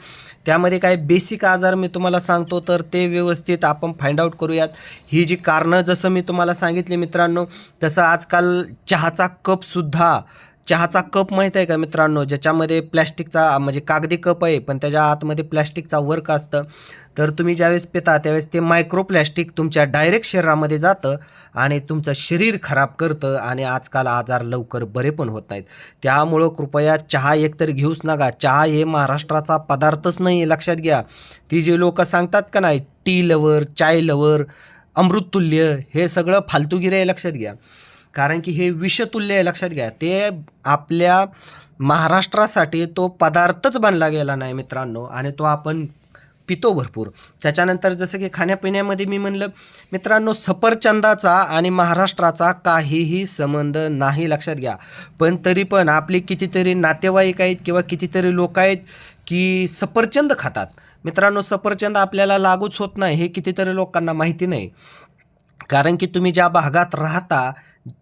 त्यामध्ये काही बेसिक आजार मी तुम्हाला सांगतो, तर ते व्यवस्थित आपण फाइंड आउट करूयात. ही जी कारणं जसं मी तुम्हाला सांगितले मित्रांनो, तसं आजकाल चहाचा कप माहीत आहे का मित्रांनो, ज्याच्यामध्ये प्लॅस्टिकचा म्हणजे कागदी कप आहे पण त्याच्या आतमध्ये प्लॅस्टिकचा वर्क असतं. तर तुम्ही ज्यावेळेस पिता त्यावेळेस ते मायक्रोप्लॅस्टिक तुमच्या डायरेक्ट शरीरामध्ये जातं आणि तुमचं शरीर खराब करतं आणि आजकाल आजार लवकर बरे पण होत नाहीत. त्यामुळं कृपया चहा एकतर घेऊच नका. चहा हे महाराष्ट्राचा पदार्थच नाही आहे, लक्षात घ्या. ती जी लोकं सांगतात का नाही टी लवर, चाय लवर, अमृततुल्य, हे सगळं फालतूगिरी आहे, लक्षात घ्या. कारण की हे विषतुल्य आहे, लक्षात घ्या. ते आपल्या महाराष्ट्रासाठी तो पदार्थच बनला गेला नाही मित्रांनो, आणि तो आपण पितो भरपूर. त्याच्यानंतर जसं की खाण्यापिण्यामध्ये मी म्हणलं मित्रांनो, सफरचंदाचा आणि महाराष्ट्राचा काहीही संबंध नाही, लक्षात घ्या. पण तरी पण आपली कितीतरी नातेवाईक आहेत किंवा कितीतरी लोक आहेत की सफरचंद खातात. मित्रांनो, सफरचंद आपल्याला लागूच होत नाही हे कितीतरी लोकांना माहिती नाही. कारण की तुम्ही ज्या भागात राहता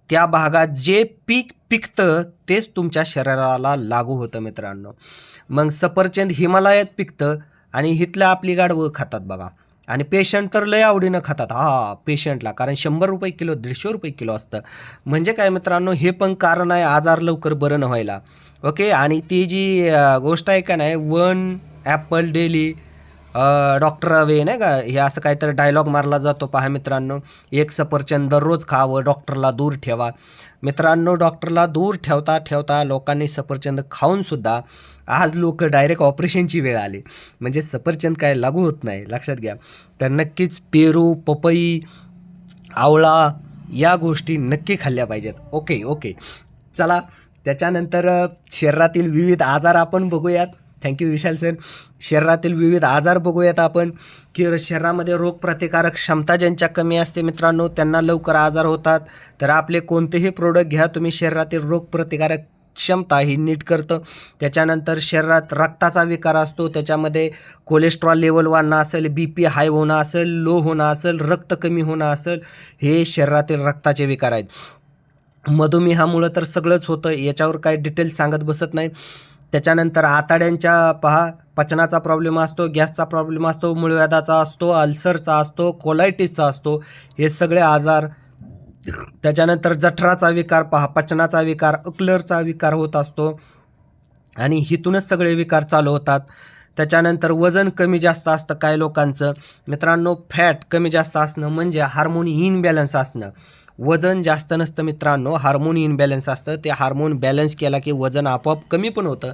त्या भागात जे पीक पिकतं तेच तुमच्या शरीराला लागू होतं मित्रांनो. मग सफरचंद हिमालयात पिकतं आणि इथलं आपली गाढवं खातात बघा. आणि पेशंट तर लय आवडीनं खातात पेशंटला, कारण 100 रुपये किलो 150 रुपये किलो असतं. म्हणजे काय मित्रांनो, हे पण कारण आहे आजार लवकर बरं न व्हायला. ओके, आणि ती जी गोष्ट आहे का नाही, 1 ॲपल डेली डॉक्टर अवे नाही का, हे असं काहीतरी डायलॉग मारला जातो पहा मित्रांनो. एक सफरचंद दररोज खावं, डॉक्टरला दूर ठेवा. मित्रांनो, डॉक्टरला दूर ठेवता ठेवता लोकांनी सफरचंद खाऊनसुद्धा आज लोक डायरेक्ट ऑपरेशनची वेळ आली. म्हणजे सफरचंद काय लागू होत नाही, लक्षात घ्या. तर नक्कीच पेरू, पपई, आवळा या गोष्टी नक्की खाल्ल्या पाहिजेत. ओके, चला त्याच्यानंतर शरीरातील विविध आजार आपण बघूयात. थँक्यू विशाल सर. शरीरातील विविध आजार बघूयात आपण, की शरीरामध्ये रोगप्रतिकारक क्षमता ज्यांच्या कमी असते मित्रांनो त्यांना लवकर आजार होतात. तर आपले कोणतेही प्रोडक्ट घ्या तुम्ही, शरीरातील रोगप्रतिकारक क्षमता ही नीट करतं. त्याच्यानंतर शरीरात रक्ताचा विकार असतो, त्याच्यामध्ये कोलेस्ट्रॉल लेवल वाढणं असेल, BP हाय होणं असेल, लो होणं असेल, रक्त कमी होणं असेल, हे शरीरातील रक्ताचे विकार आहेत. मधुमेहामुळं तर सगळंच होतं, याच्यावर काही डिटेल सांगत बसत नाही. त्याच्यानंतर आतड्यांच्या पचनाचा प्रॉब्लेम असतो, गॅसचा प्रॉब्लेम असतो, मूळव्याधाचा असतो, अल्सरचा असतो, कोलायटिसचा असतो, हे सगळे आजार. त्याच्यानंतर जठराचा विकार पचनाचा विकार, अक्लरचा विकार होत असतो आणि हिथूनच सगळे विकार चालू होतात. त्याच्यानंतर वजन कमी जास्त असतं काय लोकांचं मित्रांनो. फॅट कमी जास्त असणं म्हणजे हार्मोन इनबॅलन्स असणं. वजन जास्त नसतं मित्रांनो, हार्मोन इनबॅलन्स असतं. ते हार्मोन बॅलन्स केला की वजन आपोआप कमी पण होतं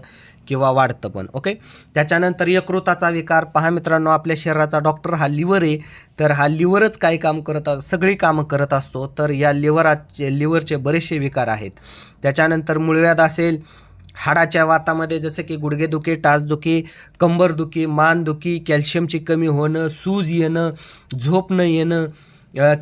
किंवा वाढतं पण. ओके, त्याच्यानंतर यकृताचा विकार पहा मित्रांनो, आपल्या शरीराचा डॉक्टर हा लिव्हर आहे, तर हा लिव्हरच काय काम करत सगळी कामं करत असतो. तर या लिव्हरचे बरेचसे विकार आहेत. त्याच्यानंतर मूळव्याध असेल, हाडाच्या वातामध्ये जसं की गुडघेदुखी, टाचदुखी, कंबरदुखी, मानदुखी, कॅल्शियमची कमी होणं, सूज येणं, झोप न येणं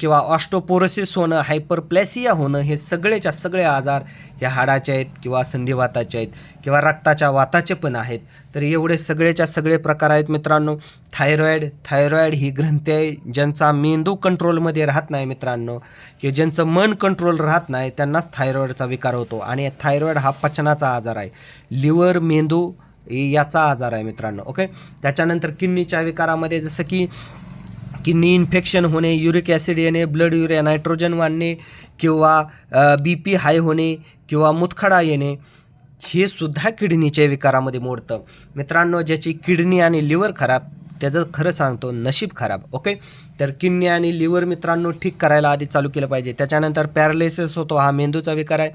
किंवा ऑस्टोपोरोसिस होणं, हायपरप्लेसिया होणं, हे सगळेच्या सगळे आजार ह्या हाडाचे आहेत किंवा संधिवाताचे आहेत किंवा रक्ताच्या वाताचे पण आहेत. तर एवढे सगळेच्या सगळे प्रकार आहेत मित्रांनो. थायरॉईड ही ग्रंथी आहे, ज्यांचा मेंदू कंट्रोलमध्ये राहत नाही मित्रांनो, की ज्यांचं मन कंट्रोल राहत नाही त्यांनाच थायरॉईडचा विकार होतो. आणि थायरॉईड हा पचनाचा आजार आहे. लिव्हर, मेंदू याचा आजार आहे मित्रांनो. ओके. त्याच्यानंतर किडनीच्या विकारामध्ये जसं की किडनी इन्फेक्शन होणे, युरिक ॲसिड येणे, ब्लड युरिया नायट्रोजन वाढणे किंवा BP हाय होणे किंवा मुतखडा येणे, हे सुद्धा किडनीच्या विकारामध्ये मोडतं मित्रांनो. ज्याची किडनी आणि लिव्हर खराब त्याचं खरं सांगतो नशीब खराब. ओके. तर किडनी आणि लिव्हर मित्रांनो ठीक करायला आधी चालू केलं पाहिजे. त्याच्यानंतर पॅरालिसिस होतो, हा मेंदूचा विकार आहे.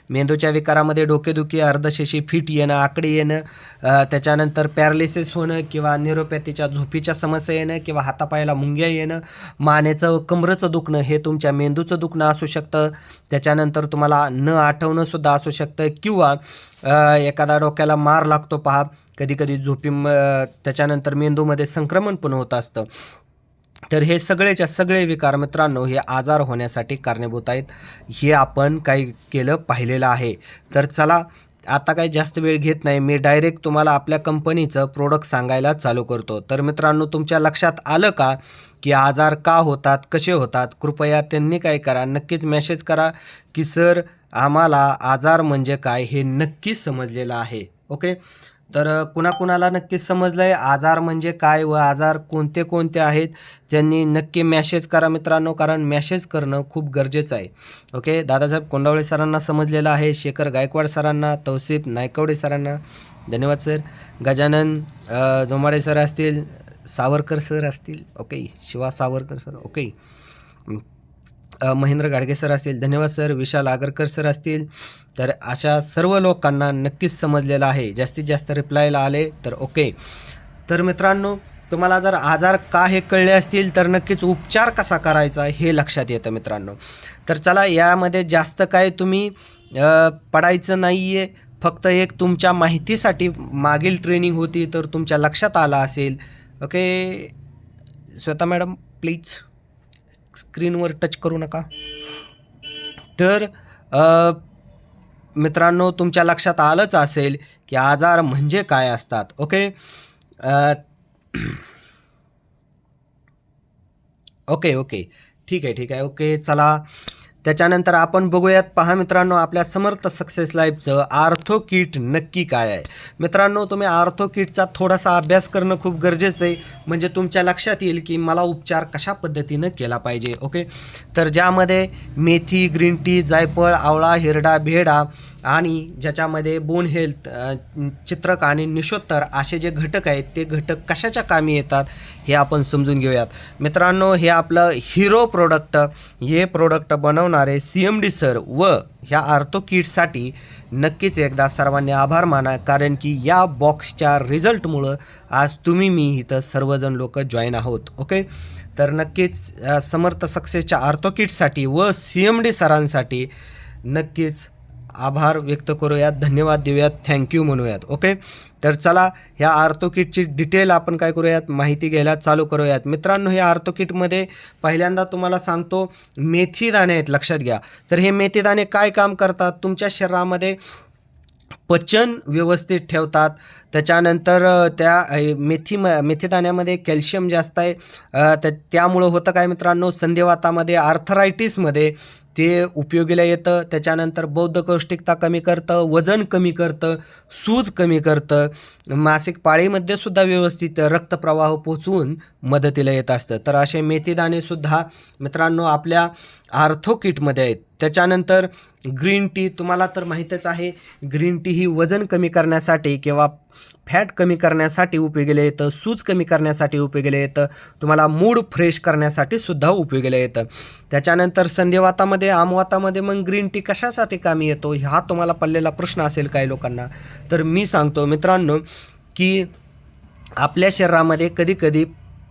मेंदूच्या विकारामध्ये डोकेदुखी, अर्धशेषी फिट येणं, आकडे येणं, त्याच्यानंतर पॅरालिसिस होणं किंवा न्यूरोपॅथीच्या झोपीच्या समस्या येणं किंवा हातापायाला मुंग्या येणं, मानेचं कमरेचं दुखणं, हे तुमच्या मेंदूचं दुखणं असू शकतं. त्याच्यानंतर तुम्हाला न आठवणंसुद्धा असू शकतं किंवा एखादा डोक्याला मार लागतो पहा कधी कधी झोपी, त्याच्यानंतर मेंदूमध्ये संक्रमण पण होत असतं. तर हे सगळेच्या सगळे विकार मित्रांनो हे आजार होण्यासाठी कारणीभूत आहेत. हे आपण काही केलं पाहिलेलं आहे. तर चला आता काही जास्त वेळ घेत नाही, मी डायरेक्ट तुम्हाला आपल्या कंपनीचं प्रोडक्ट सांगायला चालू करतो. तर मित्रांनो तुमच्या लक्षात आलं का की आजार का होतात, कसे होतात? कृपया त्यांनी काय करा, नक्कीच मेसेज करा की सर आम्हाला आजार म्हणजे काय हे नक्कीच समजलेलं आहे. ओके. तर कुणाकुणाला नक्कीच समजलं आहे आजार म्हणजे काय व आजार कोणते कोणते आहेत, त्यांनी नक्की मॅसेज करा मित्रांनो, कारण मॅसेज करणं खूप गरजेचं आहे. ओके. दादासाहेब कोंडावळे सरांना समजलेलं आहे, शेखर गायकवाड सरांना, तौसिफ नायकवडे सरांना धन्यवाद सर, गजानन जोमाडे सर असतील, सावरकर सर असतील, okay, Shiva Savarkar sir, okay, Mahendra Gadge sir असतील, धन्यवाद सर, विशाल आगरकर सर असतील. तर अशा सर्व लोकांना नक्कीच समजलेलं आहे. जास्तीत जास्त रिप्लायला आले तर ओके. तर मित्रांनो तुम्हाला जर आजार का हे कळले असतील तर नक्कीच उपचार कसा करायचा हे लक्षात येतं मित्रांनो. तर चला यामध्ये जास्त काय तुम्ही पडायचं नाही आहे, फक्त एक तुमच्या माहितीसाठी मागील ट्रेनिंग होती तर तुमच्या लक्षात आलं असेल. ओके. श्वेता मॅडम प्लीज स्क्रीनवर टच करू नका. तर मित्रांनो तुमच्या लक्षात आलंच असेल की आजार म्हणजे काय असतात. ओके. ओके ओके ठीक आहे. ओके. चला त्याच्यानंतर आपण बघूयात. पहा मित्रांनो आपल्या समर्थ सक्सेस लाईफचं आर्थो किट नक्की काय आहे. मित्रांनो तुम्ही आर्थो किटचा थोडासा अभ्यास करणं खूप गरजेचं आहे, म्हणजे तुमच्या लक्षात येईल की मला उपचार कशा पद्धतीनं केला पाहिजे. ओके. तर ज्यामध्ये मेथी, ग्रीन टी, जायफळ, आवळा, हिरडा, भेडा आणि ज्याच्यामध्ये बोन हेल्थ, चित्रक आणि निशोत्तर असे जे घटक आहेत ते घटक कशाच्या कामी येतात हे आपण समजून घेऊयात. मित्रांनो हे आपलं हिरो प्रोडक्ट, हे प्रोडक्ट बनवणारे CMD सर व ह्या आर्थो किटसाठी नक्कीच एकदा सर्वांनी आभार माना, कारण की या बॉक्सच्या रिझल्टमुळं आज तुम्ही मी इथं सर्वजण लोक जॉईन आहोत. ओके. तर नक्कीच समर्थ सक्सेसच्या आर्थो किटसाठी व CMD सरांसाठी नक्कीच आभार व्यक्त करूयात, धन्यवाद देऊयात, थँक्यू म्हणूयात. ओके. तर चला ह्या आर्थो किटची डिटेल आपण काय करूयात, माहिती घ्यायला चालू करूयात. मित्रांनो हे आर्थो किटमध्ये पहिल्यांदा तुम्हाला सांगतो मेथी दाणे आहेत, लक्षात घ्या. तर हे मेथी दाणे काय काम करतात, तुमच्या शरीरामध्ये व्यवस्थित ठेवतात. त्याच्यानंतर त्या मेथी दाण्यामध्ये कॅल्शियम जास्त आहे, त्यामुळं होतं काय मित्रांनो, संधिवातामध्ये, आर्थरायटिसमध्ये ते उपयोगीला येतं. त्याच्यानंतर बौद्धकौष्टिकता कमी करतं, वजन कमी करतं, सूज कमी करतं, मासिक पाळीमध्ये सुद्धा व्यवस्थित रक्तप्रवाह पोचवून मदतीला येत असतं. तर असे मेथीदाणेसुद्धा मित्रांनो आपल्या आर्थो किटमध्ये आहेत. त्याच्यानंतर ग्रीन टी, तुम्हाला तर माहीतच आहे, ग्रीन टी ही वजन कमी करण्यासाठी किंवा फॅट कमी करण्यासाठी उपयोगीला येतं, सूज कमी करण्यासाठी उपयोगीला येतं, तुम्हाला मूड फ्रेश करण्यासाठी सुद्धा उपयोगीला येतं. त्याच्यानंतर संधिवातामध्ये, आमवातामध्ये मग ग्रीन टी कशासाठी कामी येतो हा तुम्हाला पडलेला प्रश्न असेल काही लोकांना. तर मी सांगतो मित्रांनो की आपल्या शरीरामध्ये कधीकधी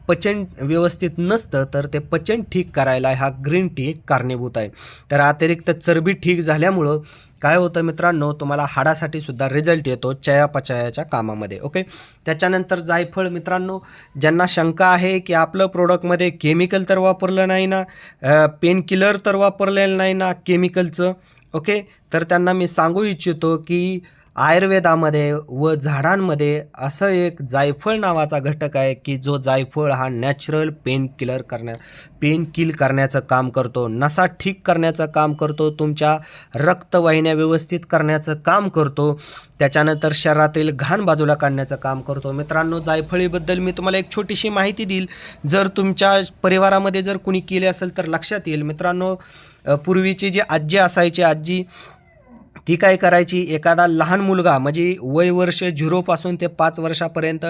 पचन व्यवस्थित नसतं, तर ते पचन ठीक करायला हा ग्रीन टी कारणीभूत आहे. तर अतिरिक्त चरबी ठीक झाल्यामुळं काय होतं मित्रांनो, तुम्हाला हाडासाठी सुद्धा रिझल्ट येतो चयापचयाच्या कामामध्ये. ओके. त्याच्यानंतर जायफळ, मित्रांनो ज्यांना शंका आहे की आपलं प्रोडक्टमध्ये केमिकल तर वापरलं नाही ना, पेन किलर तर वापरलेलं नाही ना केमिकलचं, ओके, तर त्यांना मी सांगू इच्छितो की आयुर्वेदामध्ये व झाडांमध्ये असं एक जायफळ नावाचा घटक आहे की जो जायफळ हा नॅचरल पेन किल करण्याचं काम करतो, नसा ठीक करण्याचं काम करतो, तुमच्या रक्तवाहिन्या व्यवस्थित करण्याचं काम करतो, त्याच्यानंतर शरीरातील घाण बाजूला काढण्याचं काम करतो. मित्रांनो, जायफळीबद्दल मी तुम्हाला एक छोटीशी माहिती देईल. जर तुमच्या परिवारामध्ये जर कुणी केले असेल तर लक्षात येईल. मित्रांनो, पूर्वीची जी आजी असायची, आजी ती काय करायची, एखादा लहान मुलगा म्हणजे वय वर्ष 0 ते 5 वर्षापर्यंत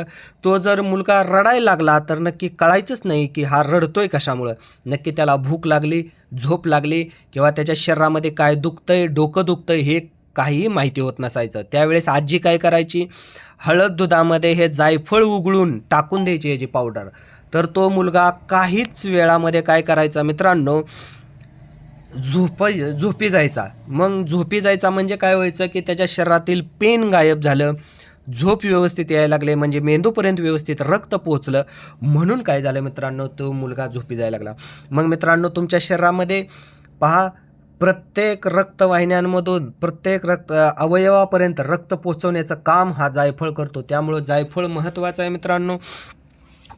तो जर मुलगा रडायला लागला तर नक्की कळायचंच नाही की हा रडतोय कशामुळं. नक्की त्याला भूक लागली, झोप लागली किंवा त्याच्या शरीरामध्ये काय दुखतंय, डोकं दुखतंय हे काहीही माहिती होत नसायचं. त्यावेळेस आजी काय करायची, हळद दुधामध्ये हे जायफळ उघळून टाकून द्यायची याची पावडर. तर तो मुलगा काहीच वेळामध्ये काय करायचा मित्रांनो, झोपी जायचा. मग झोपी जायचा म्हणजे काय व्हायचं की त्याच्या शरीरातील पेन गायब झालं, झोप व्यवस्थित यायला लागले, म्हणजे मेंदूपर्यंत व्यवस्थित रक्त पोहोचलं, म्हणून काय झालं मित्रांनो, तो मुलगा झोपी जायला लागला. मग मित्रांनो, तुमच्या शरीरामध्ये पहा, प्रत्येक रक्तवाहिन्यांमधून प्रत्येक अवयवापर्यंत रक्त पोहोचवण्याचं काम हा जायफळ करतो. त्यामुळं जायफळ महत्त्वाचं आहे मित्रांनो.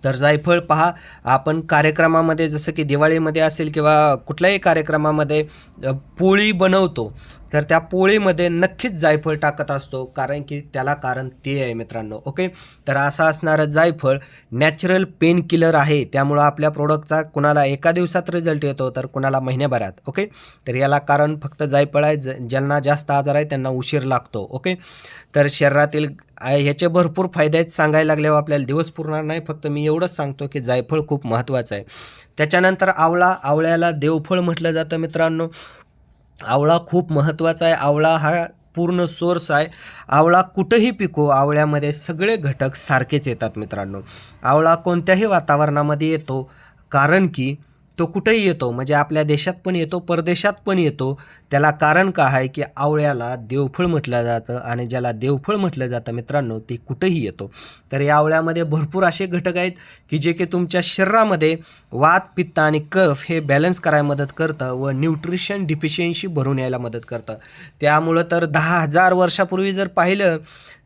तर जायफळ पहा, आपण कार्यक्रमामध्ये जसं की दिवाळीमध्ये असेल किंवा कुठल्याही कार्यक्रमामध्ये पोळी बनवतो, तर त्या पोळीमध्ये नक्कीच जायफळ टाकत असतो, कारण की त्याला कारण ते आहे मित्रांनो. ओके, तर असं असणारं जायफळ नॅचरल पेन किलर आहे. त्यामुळं आपल्या प्रोडक्टचा कुणाला एका दिवसात रिझल्ट येतो तर कुणाला महिन्याभरात. ओके, तर याला कारण फक्त जायफळ आहे. ज्यांना जास्त आजार आहे त्यांना उशीर लागतो. ओके, तर शरीरातील ह्याचे भरपूर फायदे आहेत. सांगायला लागल्यावर आपल्याला दिवस पुरणार नाही. फक्त मी एवढंच सांगतो की जायफळ खूप महत्त्वाचं आहे. त्याच्यानंतर आवळा. आवळ्याला देवफळ म्हटलं जातं मित्रांनो. आवळा खूप महत्त्वाचा आहे. आवळा हा पूर्ण सोर्स आहे. आवळा कुठंही पिको, आवळ्यामध्ये सगळे घटक सारखेच येतात मित्रांनो. आवळा कोणत्याही वातावरणामध्ये येतो, कारण की तो कुठेही येतो, म्हणजे आपल्या देशात पण येतो, परदेशात पण येतो. त्याला कारण काय आहे की आवळ्याला देवफळ म्हटलं जातं, आणि ज्याला देवफळ म्हटलं जातं मित्रांनो ते कुठेही येतो. तर या आवळ्यामध्ये भरपूर असे घटक आहेत की जे की तुमच्या शरीरामध्ये वात, पित्त आणि कफ हे बॅलन्स करायला मदत करतं व न्यूट्रिशन डिफिशियन्सी भरून यायला मदत करतं. त्यामुळं तर 10,000 वर्षापूर्वी जर पाहिलं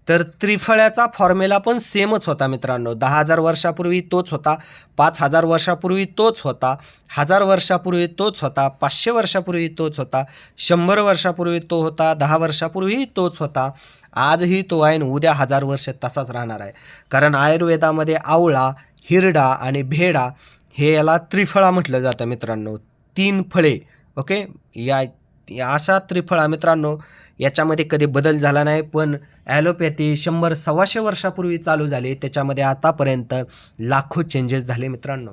तर त्रिफळ्याचा फॉर्म्युला पण सेमच होता मित्रांनो. 10,000 वर्षापूर्वी तोच होता, 5,000 वर्षापूर्वी तोच होता, 1000 वर्षापूर्वी तोच होता, 500 वर्षापूर्वी तोच होता, 100 वर्षापूर्वी तो होता, 10 वर्षापूर्वी तोच होता, आजही तो आहे आणि उद्या 1000 वर्ष तसाच राहणार आहे. कारण आयुर्वेदामध्ये आवळा, हिरडा आणि भेडा हे याला त्रिफळा म्हटलं जातं मित्रांनो. 3 फळे. ओके, अशा त्रिफळा मित्रांनो, याच्यामध्ये कधी बदल झाला नाही. पण ॲलोपॅथी 100-125 वर्षापूर्वी चालू झाली, त्याच्यामध्ये आतापर्यंत लाखो चेंजेस झाले मित्रांनो.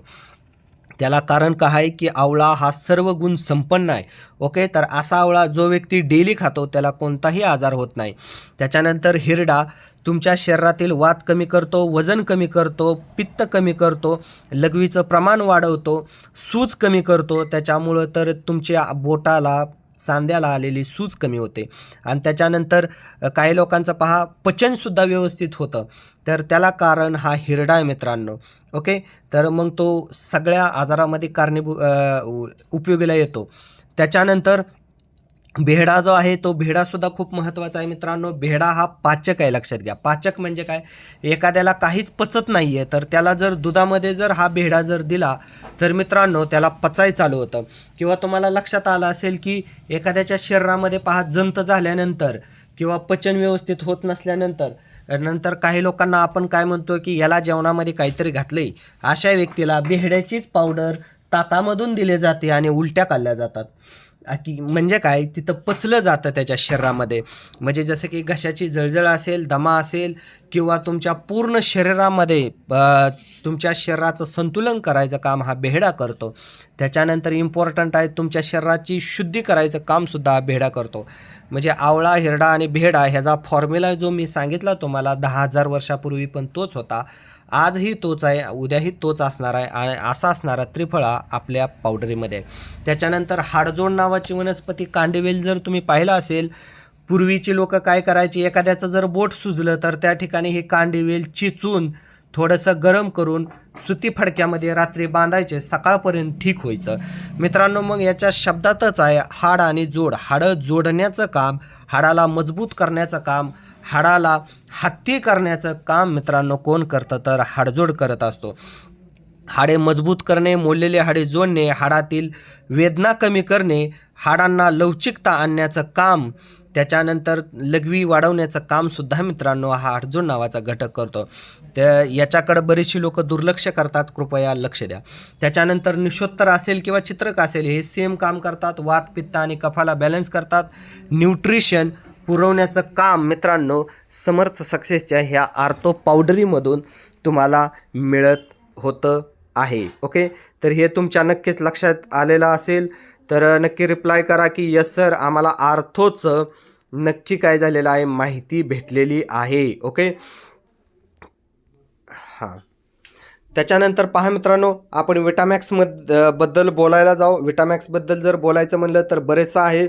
त्याला कारण काय आहे की आवळा हा सर्व गुण संपन्न आहे. ओके, तर असा आवळा जो व्यक्ती डेली खातो त्याला कोणताही आजार होत नाही. त्याच्यानंतर हिरडा तुमच्या शरीरातील वात कमी करतो, वजन कमी करतो, पित्त कमी करतो, लघवीचं प्रमाण वाढवतो, सूज कमी करतो. त्याच्यामुळं तर तुमच्या बोटाला, सांध्याला आलेली सूज कमी होते. आणि त्याच्यानंतर काही लोकांचं पहा पचनसुद्धा व्यवस्थित होतं, तर त्याला कारण हा हिरडा आहे मित्रांनो. ओके, तर मग तो सगळ्या आजारामध्ये उपयोगीला येतो. त्याच्यानंतर भेडा जो आहे तो भेडासुद्धा खूप महत्त्वाचा आहे मित्रांनो. भेडा हा पाचक आहे, लक्षात घ्या. पाचक म्हणजे काय, एखाद्याला काहीच पचत नाही आहे तर त्याला जर दुधामध्ये जर हा भेडा जर दिला तर मित्रांनो त्याला पचाय चालू होतं. किंवा तुम्हाला लक्षात आलं असेल की एखाद्याच्या शरीरामध्ये पहा जंत झाल्यानंतर किंवा पचन व्यवस्थित होत नसल्यानंतर काही लोकांना आपण काय म्हणतो की याला जेवणामध्ये काहीतरी घातलंय, अशा व्यक्तीला भेड्याचीच पावडर ताकामधून दिली जाते आणि उलट्या काढल्या जातात. की म्हणजे काय, तिथं पचलं जातं त्याच्या शरीरामध्ये. म्हणजे जसं की घशाची जळजळ असेल, दमा असेल किंवा तुमच्या पूर्ण शरीरामध्ये तुमच्या शरीराचं संतुलन करायचं काम हा भेडा करतो. त्याच्यानंतर इम्पॉर्टंट आहे तुमच्या शरीराची शुद्धी करायचं कामसुद्धा हा भेडा करतो. म्हणजे आवळा, हिरडा आणि भेडा ह्याचा फॉर्म्युला जो मी सांगितला तुम्हाला 10,000 वर्षापूर्वी पण तोच होता, आजही तोच आहे, उद्याही तोच असणार आहे. आणि असा असणारा त्रिफळा आपल्या पावडरीमध्ये. त्याच्यानंतर हाडजोड नावाची वनस्पती, कांडेवेल जर तुम्ही पाहिला असेल, पूर्वीची लोक काय करायची, एखाद्याचं जर बोट सुजलं तर त्या ठिकाणी हे कांडेवेल चिचून थोडंसं गरम करून सुती फडक्यामध्ये रात्री बांधायचे, सकाळपर्यंत ठीक व्हायचं मित्रांनो. मग याच्या शब्दातच आहे हाड आणि जोड. हाडं जोडण्याचं काम, हाडाला मजबूत करण्याचं काम, हाडाला हत्ती करण्याचं काम मित्रांनो कोण करतं तर हाडजोड करत असतो. हाडे मजबूत करणे, मोडलेले हाडे जोडणे, हाडातील वेदना कमी करणे, हाडांना लवचिकता आणण्याचं काम, त्याच्यानंतर लघवी वाढवण्याचं कामसुद्धा मित्रांनो हा हाडजोड नावाचा घटक करतो. तर याच्याकडं बरीचशी लोक दुर्लक्ष करतात, कृपया लक्ष द्या. त्याच्यानंतर निषोत्तर असेल किंवा चित्रक असेल हे सेम काम करतात. वात, पित्त आणि कफाला बॅलन्स करतात. न्यूट्रिशन पुरवण्याचं काम मित्रांनो समर्थ सक्सेसच्या ह्या आर्थो पावडरीमधून तुम्हाला मिळत होतं आहे. ओके, तर हे तुमच्या नक्कीच लक्षात आलेलं असेल तर नक्की रिप्लाय करा की यस सर, आम्हाला आर्थोचं नक्की काय झालेलं आहे माहिती भेटलेली आहे. ओके, हां. त्याच्यानंतर पहा मित्रांनो, आपण विटामॅक्स बद्दल बोलायला जाऊ. विटामॅक्सबद्दल जर बोलायचं म्हणलं तर बरेचसं आहे,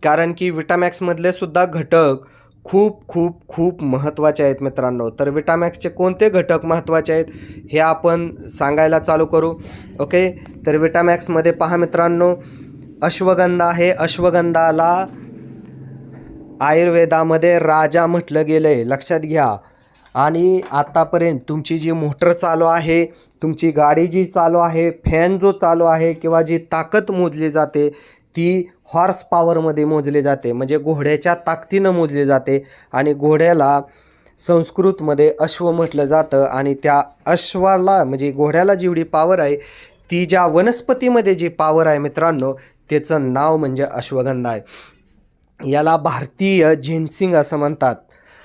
कारण की विटामॅक्समधले सुद्धा घटक खूप खूप खूप महत्त्वाचे आहेत मित्रांनो. तर विटामॅक्सचे कोणते घटक महत्त्वाचे आहेत हे आपण सांगायला चालू करू. ओके, तर विटामॅक्समध्ये पहा मित्रांनो, अश्वगंधा आहे. अश्वगंधाला आयुर्वेदामध्ये राजा म्हटलं गेलं आहे, लक्षात घ्या. आणि आतापर्यंत तुमची जी मोटर चालू आहे, तुमची गाडी जी चालू आहे, फॅन जो चालू आहे किंवा जी ताकद मोजली जाते ती हॉर्स पॉवरमध्ये मोजली जाते, म्हणजे घोड्याच्या ताकदीनं मोजली जाते. आणि घोड्याला संस्कृतमध्ये अश्व म्हटलं जातं. आणि त्या अश्वाला म्हणजे घोड्याला जेवढी पॉवर आहे ती ज्या वनस्पतीमध्ये जी पॉवर आहे मित्रांनो त्याचं नाव म्हणजे अश्वगंधा आहे. याला भारतीय झेन्सिंग असं म्हणतात.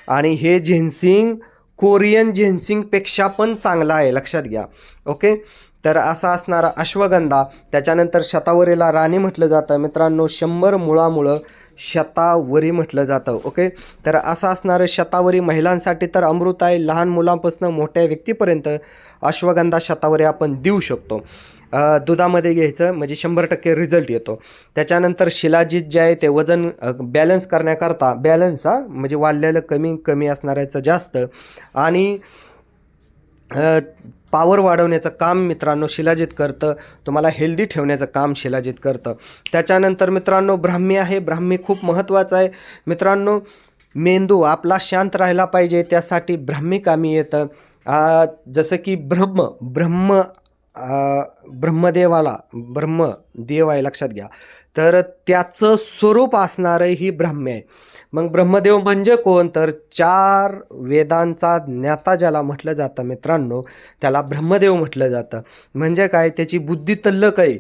आणि हे झेन्सिंग कोरियन झेन्सिंगपेक्षा पण चांगला आहे, लक्षात घ्या. ओके, तर असा असणारा अश्वगंधा. त्याच्यानंतर शतावरीला राणी म्हटलं जातं मित्रांनो. 100 मुळामुळं शतावरी म्हटलं जातं. ओके, तर असं असणारं शतावरी महिलांसाठी तर अमृत आहे. लहान मुलांपासून मोठ्या व्यक्तीपर्यंत अश्वगंधा शतावरी आपण देऊ शकतो. दुधामध्ये घ्यायचं म्हणजे 100% रिझल्ट येतो. त्याच्यानंतर शिलाजीत जे आहे ते वजन बॅलन्स करण्याकरता, बॅलन्स म्हणजे वाढलेलं कमी कमी असणाऱ्याचं जास्त, आणि पॉवर वाढवण्याचं काम मित्रांनो शिलाजीत करतं. तुम्हाला हेल्दी ठेवण्याचं काम शिलाजीत करतं. त्याच्यानंतर मित्रांनो ब्राह्मी आहे. ब्राह्मी खूप महत्त्वाचं आहे मित्रांनो. मेंदू आपला शांत राहिला पाहिजे त्यासाठी ब्राह्मी कामी येतं. जसं की ब्रह्मदेवाला ब्रह्मदेव आहे, लक्षात घ्या. तर त्याचं स्वरूप असणारं ही ब्राह्मी आहे. मग ब्रह्मदेव म्हणजे कोण तर 4 वेदांचा ज्ञाता ज्याला म्हटलं जातं मित्रांनो त्याला ब्रह्मदेव म्हटलं जातं. म्हणजे काय, त्याची बुद्धी तल्लक आहे.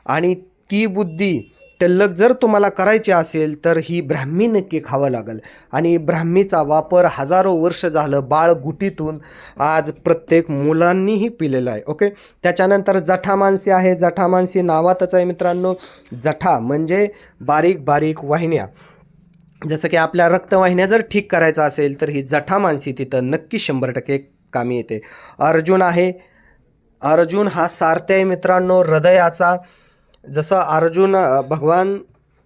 आणि ती बुद्धी तल्लक जर तुम्हाला करायची असेल तर ही ब्राह्मी नक्की खावं लागेल. आणि ब्राह्मीचा वापर हजारो वर्ष झालं बाळगुटीतून आज प्रत्येक मुलांनीही पिलेला आहे. ओके, त्याच्यानंतर जठामांसी आहे. जठामांसी नावातच आहे मित्रांनो. जठा म्हणजे बारीक बारीक वाहिन्या. जसं की आपल्या रक्तवाहिन्या जर ठीक करायचं असेल तर ही जठामांसी तिथं नक्की 100% कामी येते. अर्जुन आहे. अर्जुन हा सारथी आहे मित्रांनो हृदयाचा. जसं अर्जुन भगवान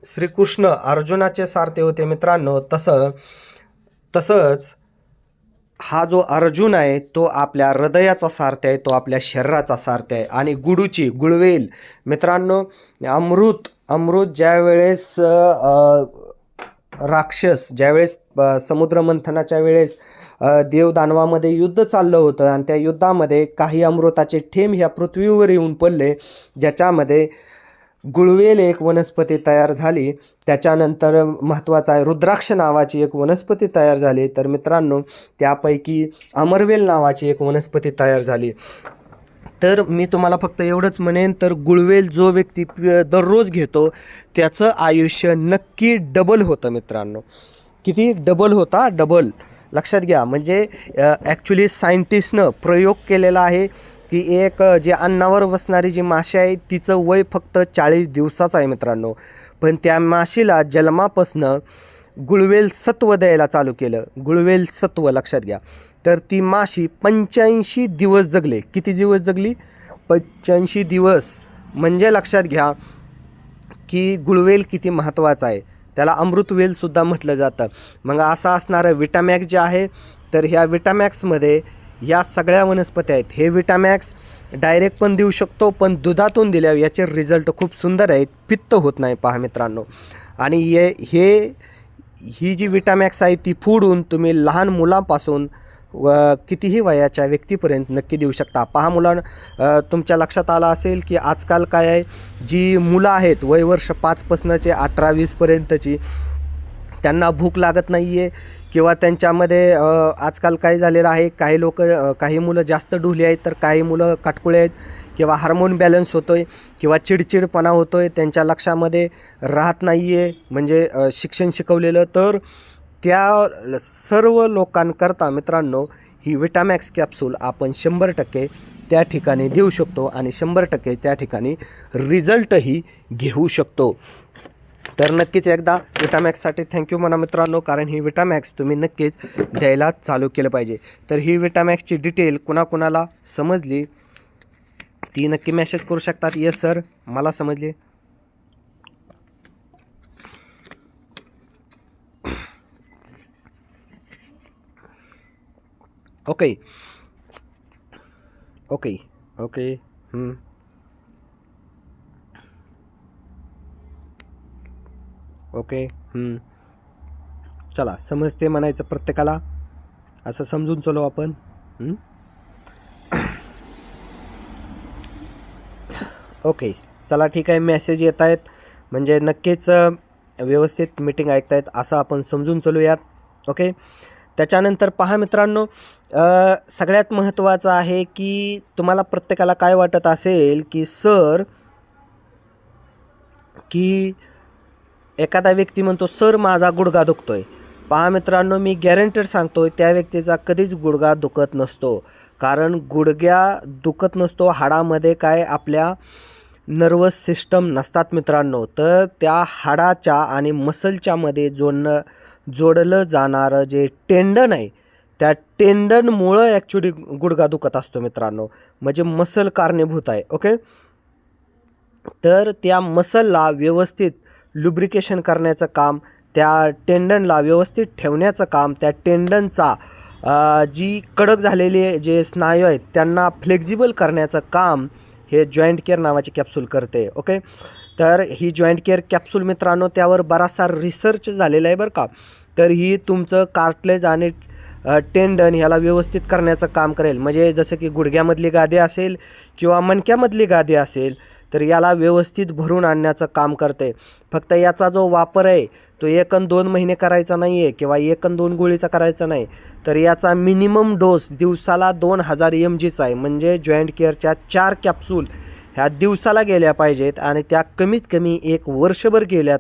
श्रीकृष्ण अर्जुनाचे सारथी होते मित्रांनो, तसंच हा जो अर्जुन आहे तो आपल्या हृदयाचा सारथी आहे, तो आपल्या शरीराचा सारथी आहे. आणि गुळवेल मित्रांनो, अमृत ज्यावेळेस राक्षस ज्यावेळेस समुद्र मंथनाच्या वेळेस देवदानवामध्ये युद्ध चाललं होतं आणि त्या युद्धामध्ये काही अमृताचे थेंब ह्या पृथ्वीवर येऊन पडले, ज्याच्यामध्ये गुळवेल एक वनस्पती तयार झाली. त्याच्यानंतर महत्त्वाचं आहे रुद्राक्ष नावाची एक वनस्पती तयार झाली. तर मित्रांनो त्यापैकी अमरवेल नावाची एक वनस्पती तयार झाली. तर मी तुम्हाला फक्त एवढंच म्हणेन, तर गुळवेल जो व्यक्ती दररोज घेतो त्याचं आयुष्य नक्की डबल होतं मित्रांनो. किती डबल होता? डबल, लक्षात घ्या. म्हणजे ॲक्च्युली सायंटिस्टनं प्रयोग केलेला आहे की एक जे अन्नावर बसणारी जी माशी आहे तिचं वय फक्त 40 दिवसाचं आहे मित्रांनो. पण त्या माशीला जन्मापासनं गुळवेल सत्व द्यायला चालू केलं. गुळवेल सत्व, लक्षात घ्या. तर ती माशी 85 दिवस जगले. किती दिवस जगली? 85 दिवस. म्हणजे लक्षात घ्या की गुळवेल किती महत्त्वाचा आहे. त्याला अमृतवेलसुद्धा म्हटलं जातं. मग असं असणारं विटामॅक्स जे आहे, तर ह्या विटामॅक्समध्ये या सगळ्या वनस्पती आहेत. हे विटामॅक्स डायरेक्ट पण देऊ शकतो, पण दुधातून दिल्यावर याचे रिझल्ट खूप सुंदर आहेत. पित्त होत नाही पहा मित्रांनो. आणि हे ही जी विटामॅक्स आहे ती फोडून तुम्ही लहान मुलांपासून व कितीही वयाच्या व्यक्तीपर्यंत नक्की देऊ शकता. पहा तुमच्या लक्षात आलं असेल की आजकाल काय आहे, जी मुलं आहेत वय वर्ष 5पासूनचे 18-20पर्यंतची, त्यांना भूक लागत नाही आहे किंवा त्यांच्यामध्ये आजकाल काय झालेलं आहे, काही मुलं जास्त ढुली आहेत तर काही मुलं काटकुळे आहेत किंवा हार्मोन बॅलन्स होतो आहे किंवा चिडचिडपणा होतो आहे, त्यांच्या लक्षामध्ये राहत नाही आहे म्हणजे शिक्षण शिकवलेलं. तर त्या सर्व लोकांकरता मित्रांनो ही विटामॅक्स कॅप्सूल आपण 100% त्या ठिकाणी देऊ शकतो आणि 100% त्या ठिकाणी रिझल्टही घेऊ शकतो. तर नक्कीच एकदा विटामॅक्ससाठी थँक्यू म्हणा मित्रांनो, कारण ही विटामॅक्स तुम्ही नक्कीच द्यायला चालू केलं पाहिजे. तर ही विटामॅक्सची डिटेल कुणाकुणाला समजली ती नक्की मेसेज करू शकतात. येस सर मला समजली. ओके ओके ओके ओके चला समजते म्हणायचं प्रत्येकाला, असं समजून चलो आपण. ओके चला ठीक आहे, मेसेज येत आहेत म्हणजे नक्कीच व्यवस्थित मीटिंग ऐकतायत असं आपण समजून चलूयात. ओके त्याच्यानंतर पहा मित्रांनो, सगळ्यात महत्त्वाचं आहे की तुम्हाला प्रत्येकाला काय वाटत असेल की सर, की एखादा व्यक्ती म्हणतो सर माझा गुडघा दुखतोय. पहा मित्रांनो, मी गॅरंटेड सांगतोय त्या व्यक्तीचा कधीच गुडघा दुखत नसतो, कारण गुडघ्या दुखत नसतो. हाडामध्ये काय आपल्या नर्वस सिस्टम नसतात मित्रांनो, तर त्या हाडाच्या आणि मसलच्या मध्ये जोडलं जाणारं जे टेंडन आहे त्या टेंडनमुळं ॲक्च्युली गुडघा दुखत असतो मित्रांनो, म्हणजे मसल कारणीभूत आहे. ओके तर त्या मसलला व्यवस्थित लुब्रिकेशन करण्याचं काम, त्या टेंडनला व्यवस्थित ठेवण्याचं काम, त्या टेंडनचा जी कडक झालेली जे स्नायू आहेत त्यांना फ्लेक्झिबल करण्याचं काम हे जॉईंट केअर नावाची कॅप्सूल करते. ओके तर ही जॉईंट केअर कॅप्सूल मित्रांनो त्यावर बराचसा रिसर्च झालेला आहे बरं का. तर ही तुमचं कार्टलेज आणि टेंडन ह्याला व्यवस्थित करण्याचं काम करेल. म्हणजे जसं की गुडघ्यामधली गादी असेल किंवा मणक्यामधली गादी असेल तर याला व्यवस्थित भरून आणण्याचं काम करते. फक्त याचा जो वापर आहे तो 1 अन् 2 महिने करायचा नाही आहे किंवा 1 अन् 2 गोळीचा करायचा नाही, तर याचा मिनिमम डोस दिवसाला 2000 mgचा आहे. म्हणजे जॉईंट केअरच्या 4 कॅप्सूल ह्या दिवसाला गेल्या पाहिजेत आणि त्या कमीत कमी 1 वर्षभर गेल्यात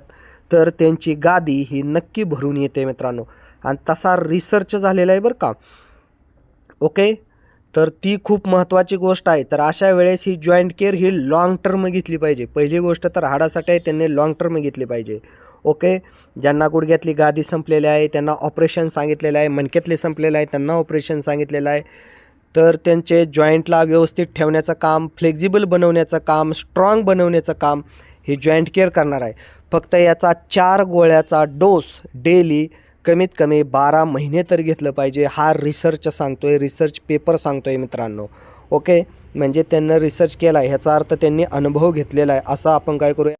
तर त्यांची गादी ही नक्की भरून येते मित्रांनो, आणि तसा रिसर्च झालेला आहे बरं का. ओके तर ती खूप महत्त्वाची गोष्ट आहे. तर अशा वेळेस ही जॉईंट केअर ही लाँग टर्म घेतली पाहिजे. पहिली गोष्ट तर हाडासाठी आहे, त्यांनी लाँग टर्म घेतली पाहिजे. ओके ज्यांना गुडघ्यातली गादी संपलेली आहे त्यांना ऑपरेशन सांगितलेलं आहे, मणक्यातले संपलेलं आहे त्यांना ऑपरेशन सांगितलेलं आहे. तर त्यांचे जॉईंटला व्यवस्थित ठेवण्याचं काम, फ्लेक्झिबल बनवण्याचं काम, स्ट्रॉंग बनवण्याचं काम ही जॉईंट केअर करणार आहे. फक्त याचा 4 गोळ्याचा डोस डेली कमीत कमी 12 महिने तर घेतलं पाहिजे. हा रिसर्च सांगतोय, रिसर्च पेपर सांगतोय मित्रांनो. ओके म्हणजे त्यांनी रिसर्च केला आहे ह्याचा अर्थ त्यांनी अनुभव घेतलेला आहे. असं आपण काय करूया